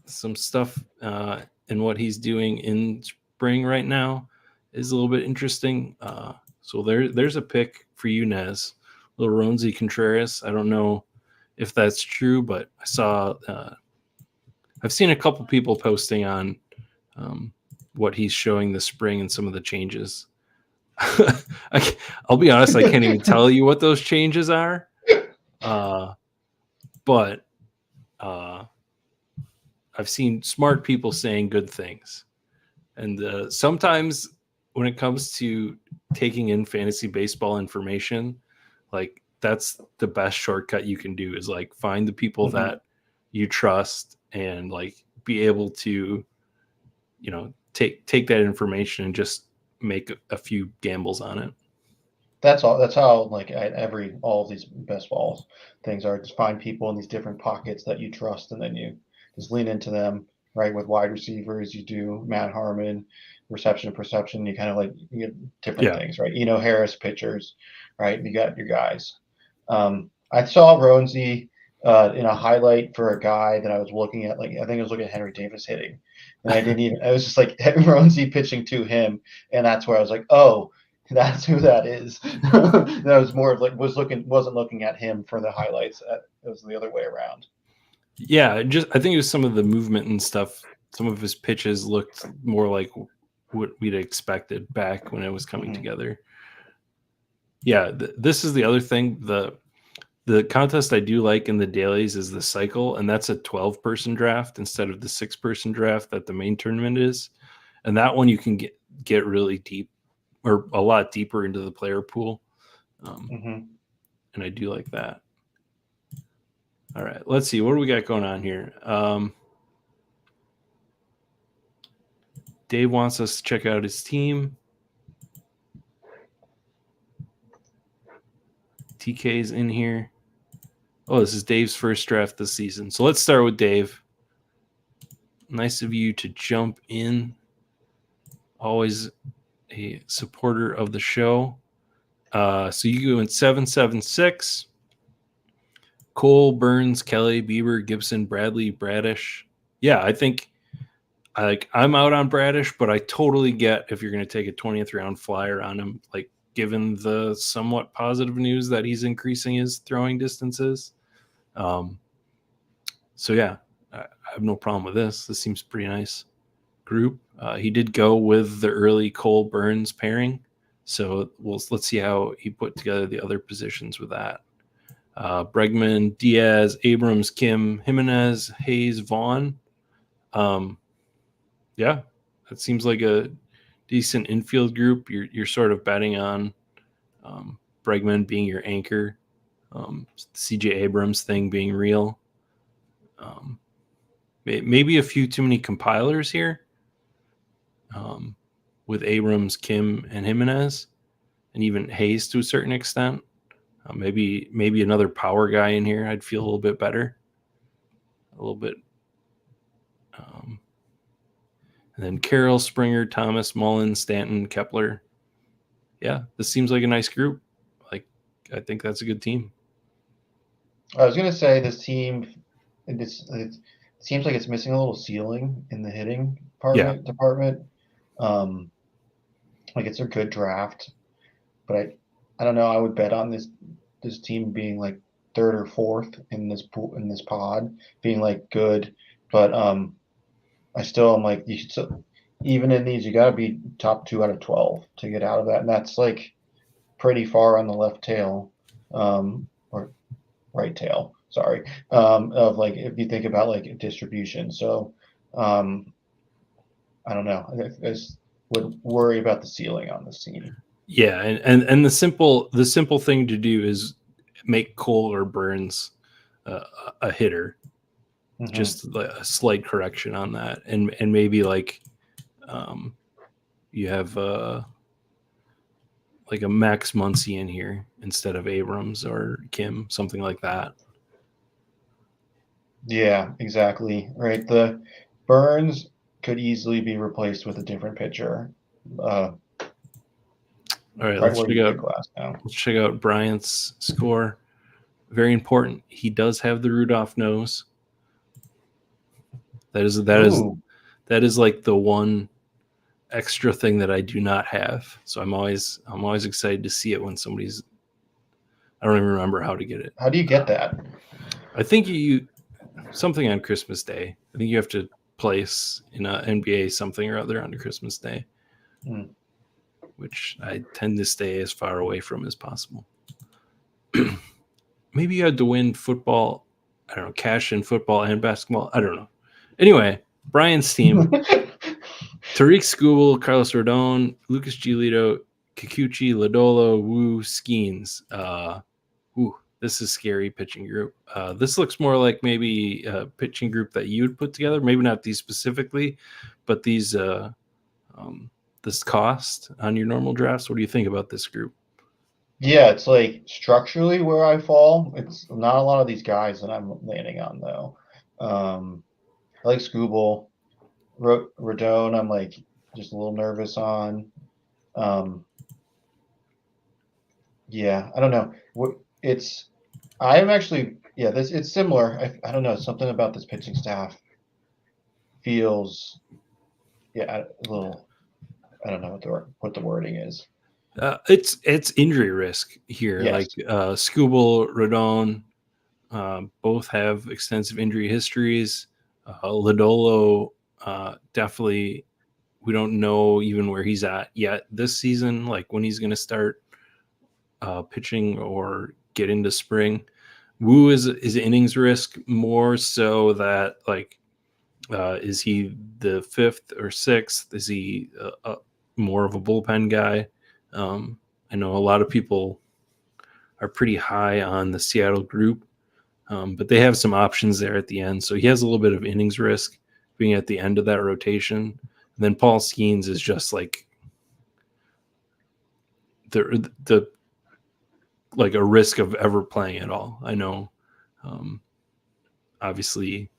some stuff in what he's doing in spring right now is a little bit interesting. So there's a pick for you, Nez. Little Ronzi Contreras. I don't know if that's true, but I saw I've seen a couple people posting on what he's showing this spring and some of the changes. I'll be honest, I can't even tell you what those changes are. But I've seen smart people saying good things. And sometimes when it comes to taking in fantasy baseball information, like that's the best shortcut you can do is like find the people Mhm. that you trust and like be able to, take that information and just make a few gambles on it. That's all. That's how like all of these best balls things are. Just find people in these different pockets that you trust, and then you just lean into them. Right, with wide receivers, you do Matt Harmon, reception perception. You kind of like you get different Yeah. things, right? Harris pitchers, right? You got your guys. I saw Roansy in a highlight for a guy that I was looking at. Like I think I was looking at Henry Davis hitting, and I didn't even. I was just like Roansy pitching to him, and that's where I was like, oh, that's who that is. That was more of like wasn't looking at him for the highlights. It was the other way around. Yeah, just I think it was some of the movement and stuff. Some of his pitches looked more like what we'd expected back when it was coming Mm-hmm. together. Yeah, this is the other thing. The contest I do like in the dailies is the cycle, and that's a 12-person draft instead of the 6-person draft that the main tournament is. And that one you can get really deep or a lot deeper into the player pool. Mm-hmm. And I do like that. All right, let's see. What do we got going on here? Dave wants us to check out his team. TK's in here. Oh, this is Dave's first draft this season. So let's start with Dave. Nice of you to jump in. Always a supporter of the show. So you go in 776. Cole, Burns, Kelly, Bieber, Gibson, Bradley, Bradish. Yeah, I think I'm out on Bradish, but I totally get if you're going to take a 20th round flyer on him. Like given the somewhat positive news that he's increasing his throwing distances. So yeah, I have no problem with this. This seems pretty nice group. He did go with the early Cole Burns pairing, so let's see how he put together the other positions with that. Bregman, Diaz, Abrams, Kim, Jimenez, Hayes, Vaughn. Yeah, that seems like a decent infield group. You're sort of betting on Bregman being your anchor, CJ Abrams thing being real. Maybe a few too many compilers here with Abrams, Kim, and Jimenez, and even Hayes to a certain extent. Maybe another power guy in here. I'd feel a little bit better. A little bit. And then Carroll, Springer, Thomas, Mullen, Stanton, Kepler. Yeah, this seems like a nice group. Like, I think that's a good team. I was gonna say this team, it seems like it's missing a little ceiling in the hitting department. Like it's a good draft, but I don't know. I would bet on this team being like third or fourth in this pod, being like good. But I still am like you should still, even in these you got to be top 2 out of 12 to get out of that, and that's like pretty far on the left tail, or right tail. Sorry, of like if you think about like distribution. So I don't know. I just would worry about the ceiling on this team. Yeah, and the simple thing to do is make Cole or Burns a hitter. Mm-hmm. Just a slight correction on that, and maybe like you have like a Max Muncy in here instead of Abrams or Kim, something like that. Yeah, exactly. Right. The Burns could easily be replaced with a different pitcher. All right, Let's check out Bryant's score. Very important. He does have the Rudolph nose. That is like the one extra thing that I do not have. So I'm always excited to see it when somebody's. I don't even remember how to get it. How do you get that? I think you something on Christmas Day. I think you have to place in a NBA something or other on Christmas Day, which I tend to stay as far away from as possible. Maybe you had to win football. I don't know, cash in football and basketball. I don't know. Anyway, Brian's team. Tariq Skubal, Carlos Rodon, Lucas Giolito, Kikuchi, Lodolo, Wu, Skeens. This is scary pitching group. This looks more like maybe a pitching group that you would put together. Maybe not these specifically, but these this cost on your normal drafts. What do you think about this group? Yeah, it's like structurally where I fall. It's not a lot of these guys that I'm landing on though. I like Skubal. Rodon, I'm like just a little nervous on. Yeah, I don't know. I'm actually, it's similar. I don't know, something about this pitching staff feels, a little, I don't know what the wording is. It's injury risk here. Yes. Like Skubal, Rodon, both have extensive injury histories. Lodolo, definitely, we don't know even where he's at yet this season, like when he's going to start pitching or get into spring. Wu is innings risk more so that like is he the 5th or 6th? Is he more of a bullpen guy? I know a lot of people are pretty high on the Seattle group, but they have some options there at the end. So he has a little bit of innings risk being at the end of that rotation. And then Paul Skeens is just like the like a risk of ever playing at all. I know, obviously,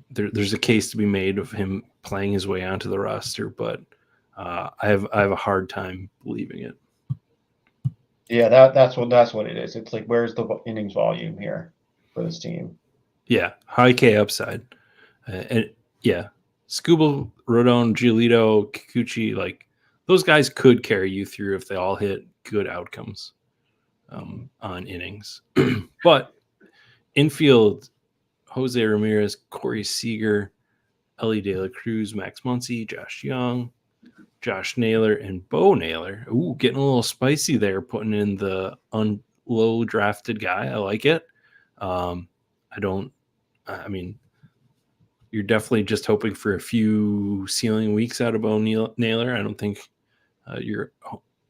there's a case to be made of him playing his way onto the roster, but I have a hard time believing it. Yeah, that's what it is. It's like, where's the innings volume here for this team? Yeah, high K upside, and yeah, Skubal, Rodon, Giolito, Kikuchi, like those guys could carry you through if they all hit good outcomes on innings. But infield, Jose Ramirez, Corey Seager, Ellie De La Cruz, Max Muncy, Josh Young, Josh Naylor, and Bo Naylor. Ooh, getting a little spicy there, putting in the low drafted guy. I like it. I mean, you're definitely just hoping for a few ceiling weeks out of Bo Naylor. I don't think you're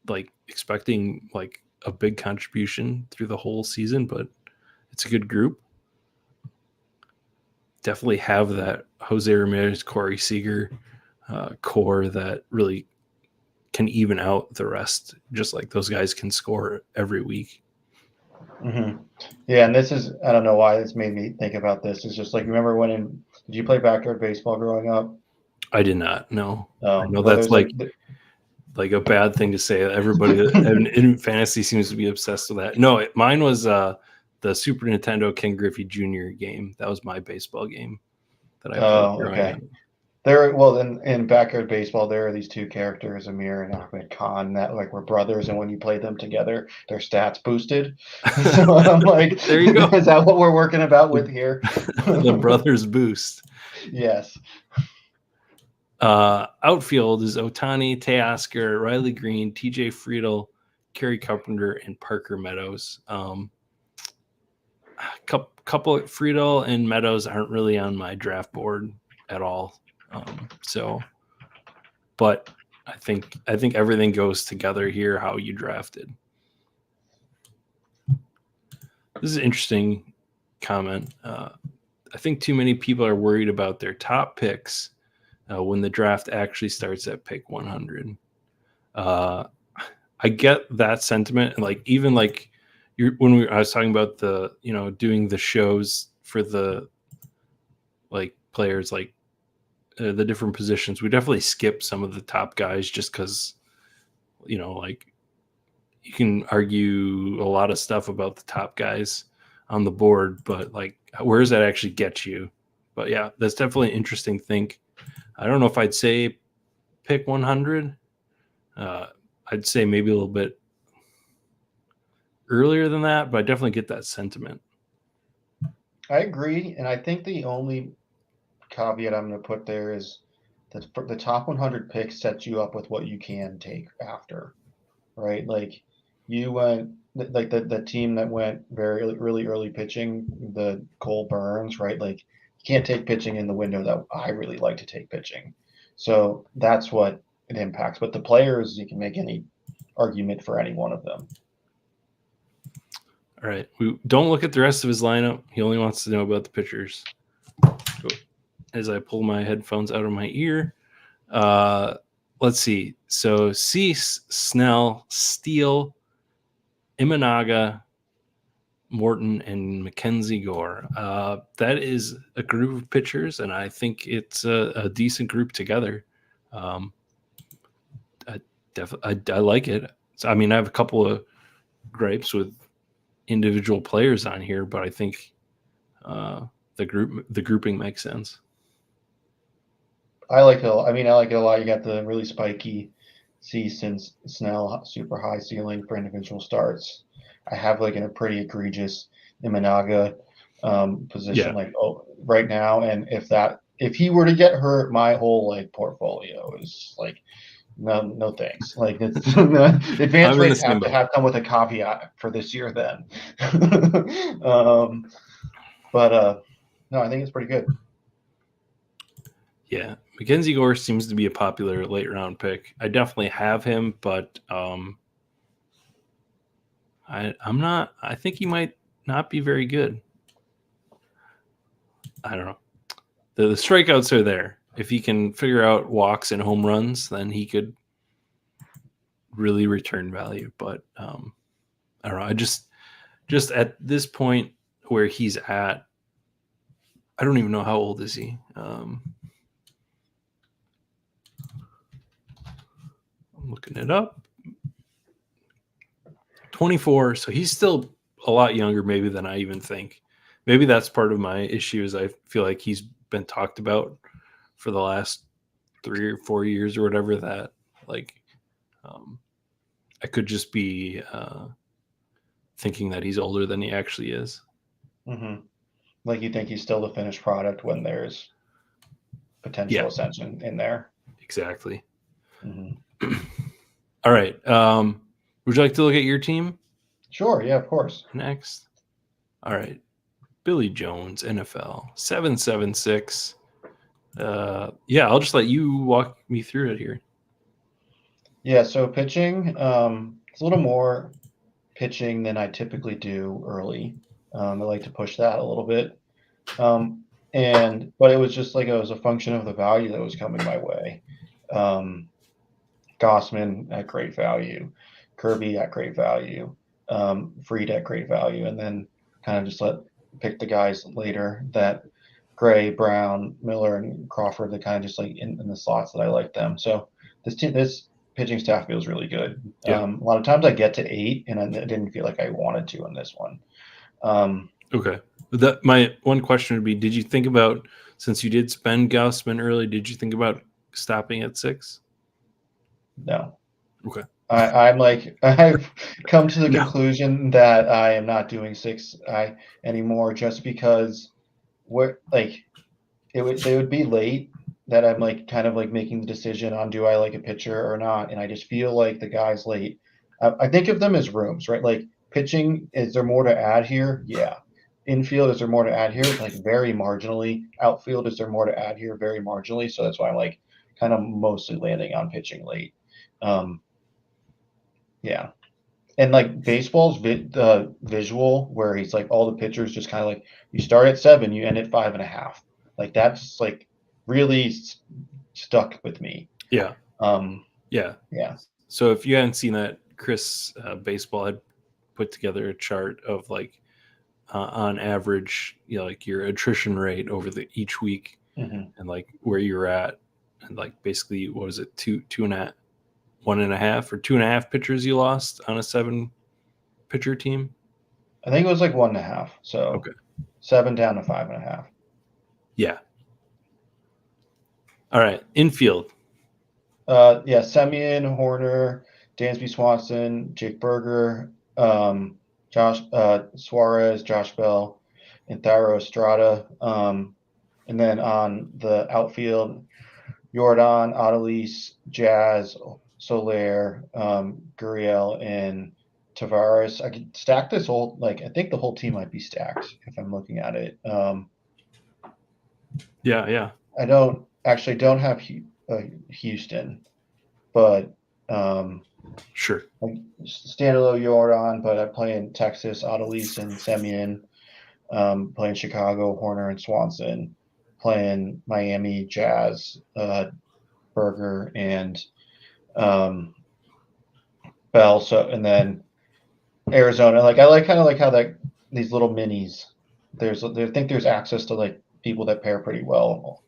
like expecting like a big contribution through the whole season, but it's a good group. Definitely have that Jose Ramirez, Corey Seager core that really can even out the rest, just like those guys can score every week. Mm-hmm. Yeah, and this is, I don't know why this made me think about this. It's just like, remember did you play backyard baseball growing up? I did not. No. I know well, that's like a bad thing to say. Everybody in fantasy seems to be obsessed with that. No, mine was the Super Nintendo Ken Griffey Jr. game. That was my baseball game that I played growing up. In backyard baseball, there are these two characters, Amir and Ahmed Khan, that like were brothers, and when you play them together, their stats boosted. So I'm like, there you go. Is that what we're working about with here? The brothers boost. Yes. Outfield is Otani, Teoscar, Riley Green, TJ Friedel, Kerry Carpenter, and Parker Meadows. Couple of Friedel and Meadows aren't really on my draft board at all. But I think everything goes together here, how you drafted. This is an interesting comment. I think too many people are worried about their top picks when the draft actually starts at pick 100. I get that sentiment. And like, even like I was talking about the, doing the shows for the like players, like the different positions, we definitely skip some of the top guys just because, like you can argue a lot of stuff about the top guys on the board, but like, where does that actually get you? But yeah, that's definitely an interesting thing. I don't know if I'd say pick 100. I'd say maybe a little bit earlier than that, but I definitely get that sentiment. I agree, and I think the only caveat I'm going to put there is that the top 100 picks sets you up with what you can take after, right? Like you went like the team that went very really early pitching, the Cole Burns, right? Like you can't take pitching in the window that I really like to take pitching. So that's what it impacts. But the players, you can make any argument for any one of them. All right. We don't look at the rest of his lineup. He only wants to know about the pitchers. As I pull my headphones out of my ear. Let's see. So Cease, Snell, Steele, Imanaga, Morton, and Mackenzie Gore. That is a group of pitchers, and I think it's a decent group together. I like it. So, I mean, I have a couple of gripes with individual players on here, but I think the grouping makes sense. I like it. I mean, I like it a lot. You got the really spiky Cease and Snell, super high ceiling for individual starts. I have like in a pretty egregious Imanaga position right now, and if he were to get hurt, my whole like portfolio is like no thanks. Like it's advanced rates have to come with a caveat for this year then. No, I think it's pretty good. Yeah, Mackenzie Gore seems to be a popular late round pick. I definitely have him, but I'm not. I think he might not be very good. I don't know. The strikeouts are there. If he can figure out walks and home runs, then he could really return value. But I don't know. I just at this point where he's at, I don't even know how old is he. I'm looking it up. 24. So he's still a lot younger, maybe, than I even think. Maybe that's part of my issue is I feel like he's been talked about for the last 3 or 4 years or whatever, that like I could just be thinking that he's older than he actually is. Mm-hmm. Like you think he's still the finished product when there's potential Yeah, ascension in there. exactly. Mm-hmm. All right. Would you like to look at your team Sure, yeah, of course. next? All right. Billy Jones, NFL, 776. Yeah, I'll just let you walk me through it here. Yeah, so pitching, it's a little more pitching than I typically do early. I like to push that a little bit. But it was just like it was a function of the value that was coming my way. Um, Gossman at great value, Kirby at great value, Freed at great value, and then kind of just pick the guys later that Gray, Brown, Miller, and Crawford that kind of just like in the slots that I like them. So this pitching staff feels really good. Yeah. A lot of times I get to 8, and I didn't feel like I wanted to in this one. Okay. My one question would be: did you think about, since you did spend Gaussman early, did you think about stopping at 6? No. Okay. I'm like I've come to the No. conclusion that I am not doing 6 anymore just because we're like they would be late that I'm like kind of like making the decision on do I like a pitcher or not, and I just feel like the guys late. I think of them as rooms, right? Like pitching, is there more to add here? Yeah. Infield, is there more to add here? Like very marginally. Outfield, is there more to add here? Very marginally. So that's why I'm like kind of mostly landing on pitching late. Um, yeah. And like baseball's visual, where he's like all the pitchers just kind of like you start at 7, you end at 5.5. Like that's like really stuck with me. Yeah. Um, Yeah. yeah. So if you hadn't seen that, Chris Baseball had put together a chart of like on average, like your attrition rate over each week, Mm-hmm. and like where you're at, and like basically what was it, two and a half, 1.5 or 2.5 pitchers you lost on a 7 pitcher team. I think it was like 1.5. So Okay. 7 down to 5.5. Yeah. All right. Infield. Yeah, Semien, Horner, Dansby Swanson, Jake Berger, Josh Suarez, Josh Bell, and Thairo Estrada. And then on the outfield, Jordan, Adelise, Jazz, Soler, Gurriel, and Tavares. I could stack this whole, like, I think the whole team might be stacked if I'm looking at it. Yeah. I don't have Houston, but Sure. like Stanilo, Jordan, but I play in Texas, Adelise and Semien, playing Chicago, Horner and Swanson, playing Miami, Jazz, Berger, and um, Bell. So and then Arizona. Like I like kind of like how that these little minis. I think there's access to like people that pair pretty well,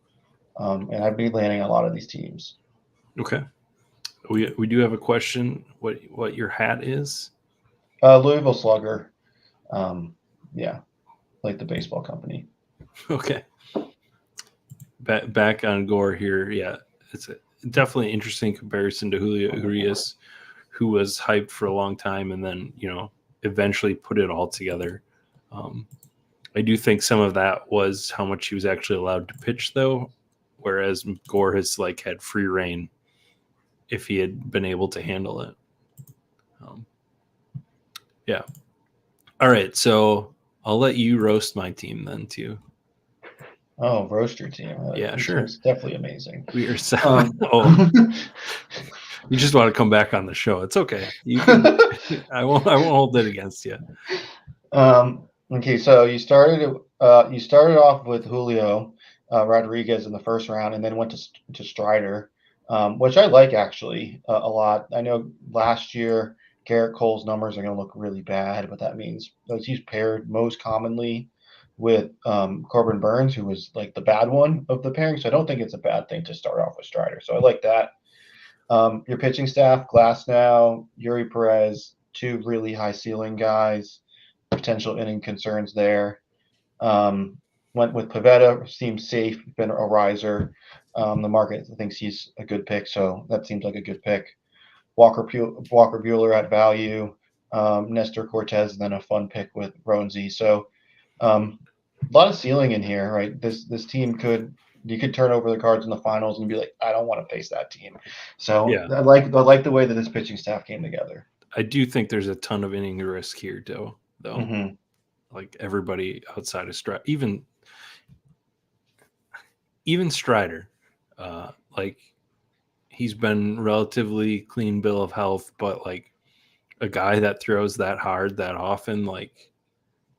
and I've been landing a lot of these teams. Okay. We do have a question. What your hat is? Louisville Slugger. Yeah, like the baseball company. Okay. Back on Gore here. Yeah, it's definitely an interesting comparison to Julio Urias, who was hyped for a long time and then eventually put it all together. I do think some of that was how much he was actually allowed to pitch, though, whereas Gore has like had free reign if he had been able to handle it. Yeah. All right, so I'll let you roast my team then too. Oh, roaster team. Yeah, This sure. one's definitely amazing. We are. Oh, you just want to come back on the show? It's okay. You can. I won't. I won't hold it against you. Okay, so you started off with Julio Rodriguez in the first round, and then went to Strider, which I like actually a lot. I know last year Garrett Cole's numbers are going to look really bad, but that means he's paired most commonly with Corbin Burns, who was like the bad one of the pairing. So I don't think it's a bad thing to start off with Strider. So I like that. Your pitching staff: Glasnow, Yuri Perez, two really high ceiling guys. Potential inning concerns there. Went with Pavetta, seems safe, been a riser. The market thinks he's a good pick, so that seems like a good pick. Walker Bueller at value, Nestor Cortez, and then a fun pick with Roansy. So a lot of ceiling in here, right? This team you could turn over the cards in the finals and be like, I don't want to face that team. So Yeah. I like the way that this pitching staff came together. I do think there's a ton of inning risk here, though. Mm-hmm. Like everybody outside of Strider, even Strider, like he's been relatively clean bill of health, but like a guy that throws that hard that often, like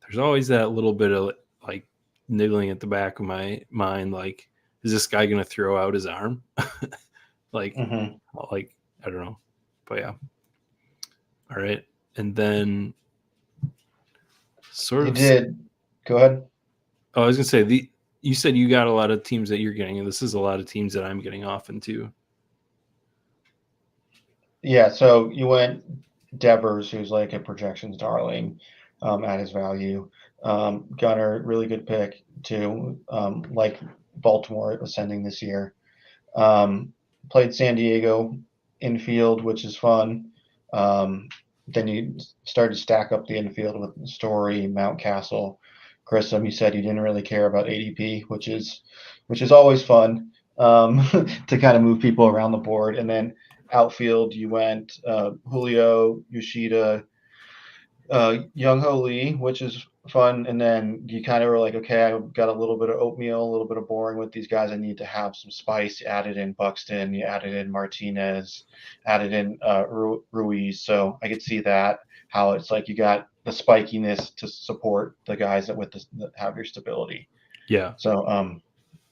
there's always that little bit of like niggling at the back of my mind, like is this guy going to throw out his arm? like, Mm-hmm. like I don't know, but yeah. All right, and then sort You of. did. Go ahead. Oh, I was gonna say you said you got a lot of teams that you're getting, and this is a lot of teams that I'm getting often too. Yeah, so you went Devers, who's like a projections darling, at his value. Gunner, really good pick too. Like Baltimore ascending this year. Played San Diego infield, which is fun. Then you start to stack up the infield with Story, Mountcastle, Grissom. You said you didn't really care about ADP, which is always fun to kind of move people around the board. And then outfield, you went Julio, Yoshida, Young Ho Lee, which is fun. And then you kind of were like, okay, I've got a little bit of oatmeal, a little bit of boring with these guys. I need to have some spice. You added in Buxton, you added in Martinez, added in Ruiz. So I could see that, how it's like you got the spikiness to support the guys that have your stability. Yeah, So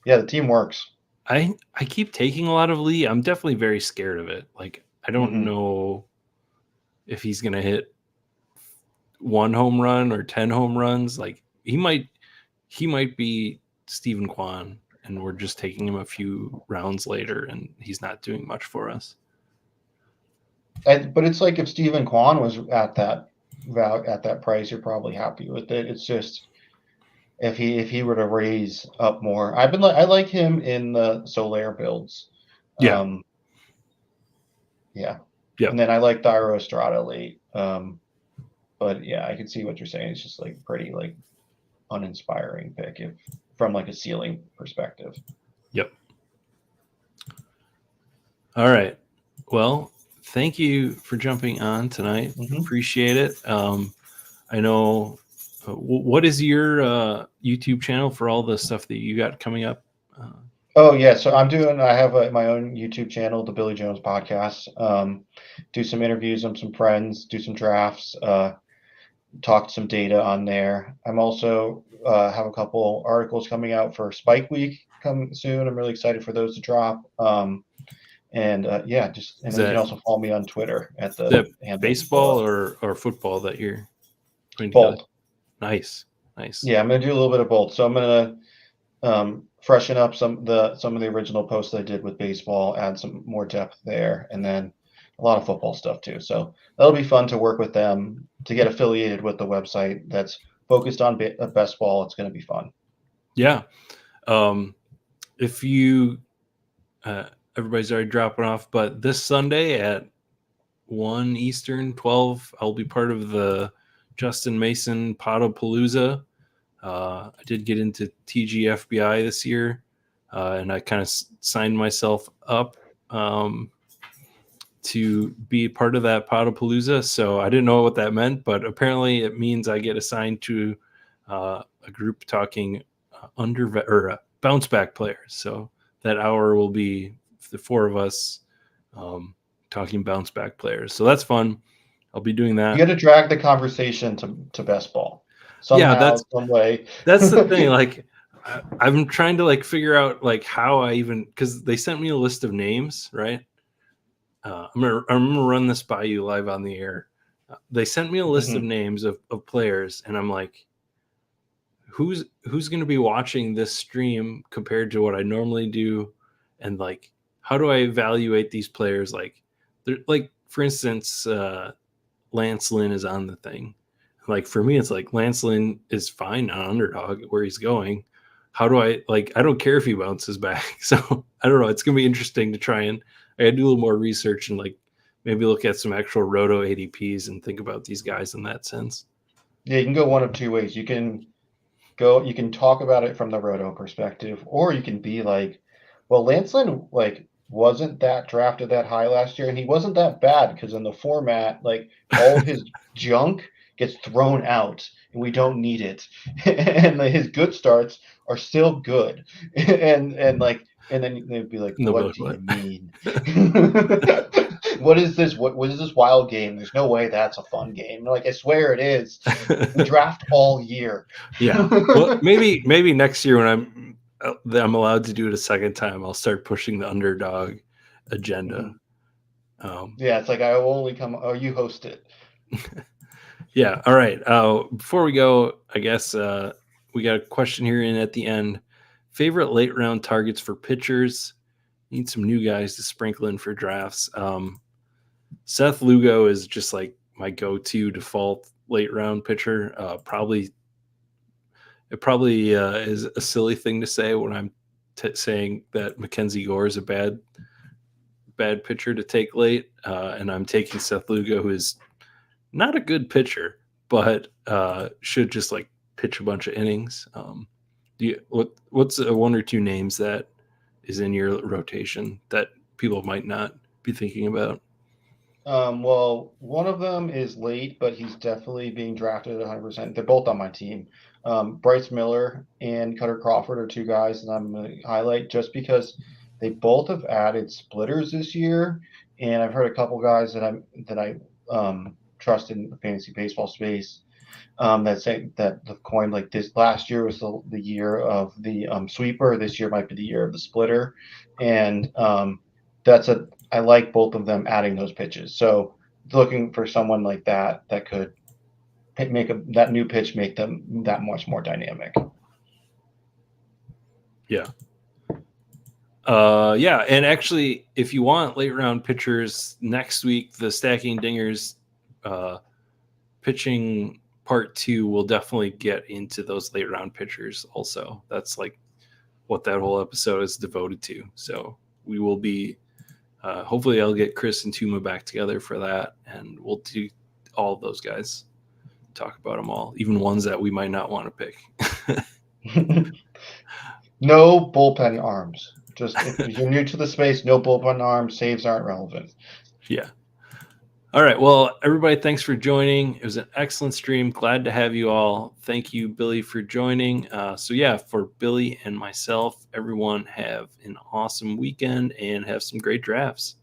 yeah, the team works. I keep taking a lot of Lee. I'm definitely very scared of it. Like I don't Mm-hmm. know if he's gonna hit 1 home run or 10 home runs. Like he might be Stephen Kwan, and we're just taking him a few rounds later, and he's not doing much for us. But it's like if Stephen Kwan was at that price, you're probably happy with it. It's just if he were to raise up more, I like him in the Solaire builds. Yeah, Yeah, yeah, and then I like Thairo Estrada late. But yeah, I can see what you're saying. It's just like pretty like uninspiring pick if from like a ceiling perspective. yep. All right. Well, thank you for jumping on tonight. Mm-hmm. Appreciate it. I know. What is your YouTube channel for all the stuff that you got coming up? Oh yeah, so I have my own YouTube channel, the Billy Jones Podcast. Do some interviews with some friends, do some drafts, talk some data on there. I'm also have a couple articles coming out for Spike Week coming soon. I'm really excited for those to drop. And yeah, and Is then you can that also follow me on Twitter at is that the handle baseball below. or football that you're putting together? Both. Nice. Yeah, I'm gonna do a little bit of both. So I'm gonna freshen up some of the original posts I did with baseball, add some more depth there, and then a lot of football stuff too. So that'll be fun to work with them to get affiliated with the website that's focused on best ball. It's going to be fun. Yeah. If you everybody's already dropping off, but this Sunday at 1 Eastern, 12, I'll be part of the Justin Mason Podopalooza. I did get into TGFBI this year, and I kind of signed myself up to be part of that Podopalooza. So I didn't know what that meant, but apparently it means I get assigned to a group talking bounce back players. So that hour will be the four of us talking bounce back players. So that's fun. I'll be doing that. You got to drag the conversation to best ball somehow, some way. That's the thing. Like, I'm trying to like figure out like how I even, because they sent me a list of names, right? I'm gonna run this by you live on the air. They sent me a list of names of players, and I'm like, who's gonna be watching this stream compared to what I normally do, and like, how do I evaluate these players? Like, they're like, for instance, Lance Lynn is on the thing. Like for me, it's like Lance Lynn is fine on Underdog where he's going. How do I I don't care if he bounces back. So I don't know. It's gonna be interesting to try and I gotta do a little more research and like maybe look at some actual roto ADPs and think about these guys in that sense. Yeah, you can go one of two ways. You can talk about it from the roto perspective, or you can be like, well, Lancelin like wasn't that drafted that high last year, and he wasn't that bad because in the format, like all of his junk gets thrown out, and we don't need it, and his good starts are still good, and then they'd be like, No, what but do you what? mean? What is this? What is this wild game? There's no way that's a fun game. Like I swear it is. We draft all year. Yeah. Well, maybe next year when I'm allowed to do it a second time, I'll start pushing the underdog agenda. Yeah, it's like I will only come. Oh, you host it. Yeah. All right. Before we go, I guess we got a question here in at the end. Favorite late round targets for pitchers? Need some new guys to sprinkle in for drafts. Seth Lugo is just like my go-to default late round pitcher. It probably is a silly thing to say when I'm saying that Mackenzie Gore is a bad pitcher to take late, and I'm taking Seth Lugo, who is not a good pitcher, but should just like pitch a bunch of innings. What's one or two names that is in your rotation that people might not be thinking about? Well, one of them is late, but he's definitely being drafted at 100%. They're both on my team. Bryce Miller and Cutter Crawford are two guys that I'm going to highlight just because they both have added splitters this year, and I've heard a couple guys that I trust in the fantasy baseball space that say that the coin like this last year was the year of the sweeper. This year might be the year of the splitter, and I like both of them adding those pitches. So looking for someone like that that could that new pitch make them that much more dynamic. Yeah. Yeah, and actually, if you want late round pitchers next week, the Stacking Dingers pitching part 2 will definitely get into those late round pitchers. Also, that's like what that whole episode is devoted to. So we will be. Hopefully, I'll get Chris and Tuma back together for that, and we'll do all of those guys. Talk about them all, even ones that we might not want to pick. No bullpen arms. Just if you're new to the space, no bullpen arms. Saves aren't relevant. Yeah. All right. Well, everybody, thanks for joining. It was an excellent stream. Glad to have you all. Thank you, Billy, for joining. So, yeah, for Billy and myself, everyone have an awesome weekend and have some great drafts.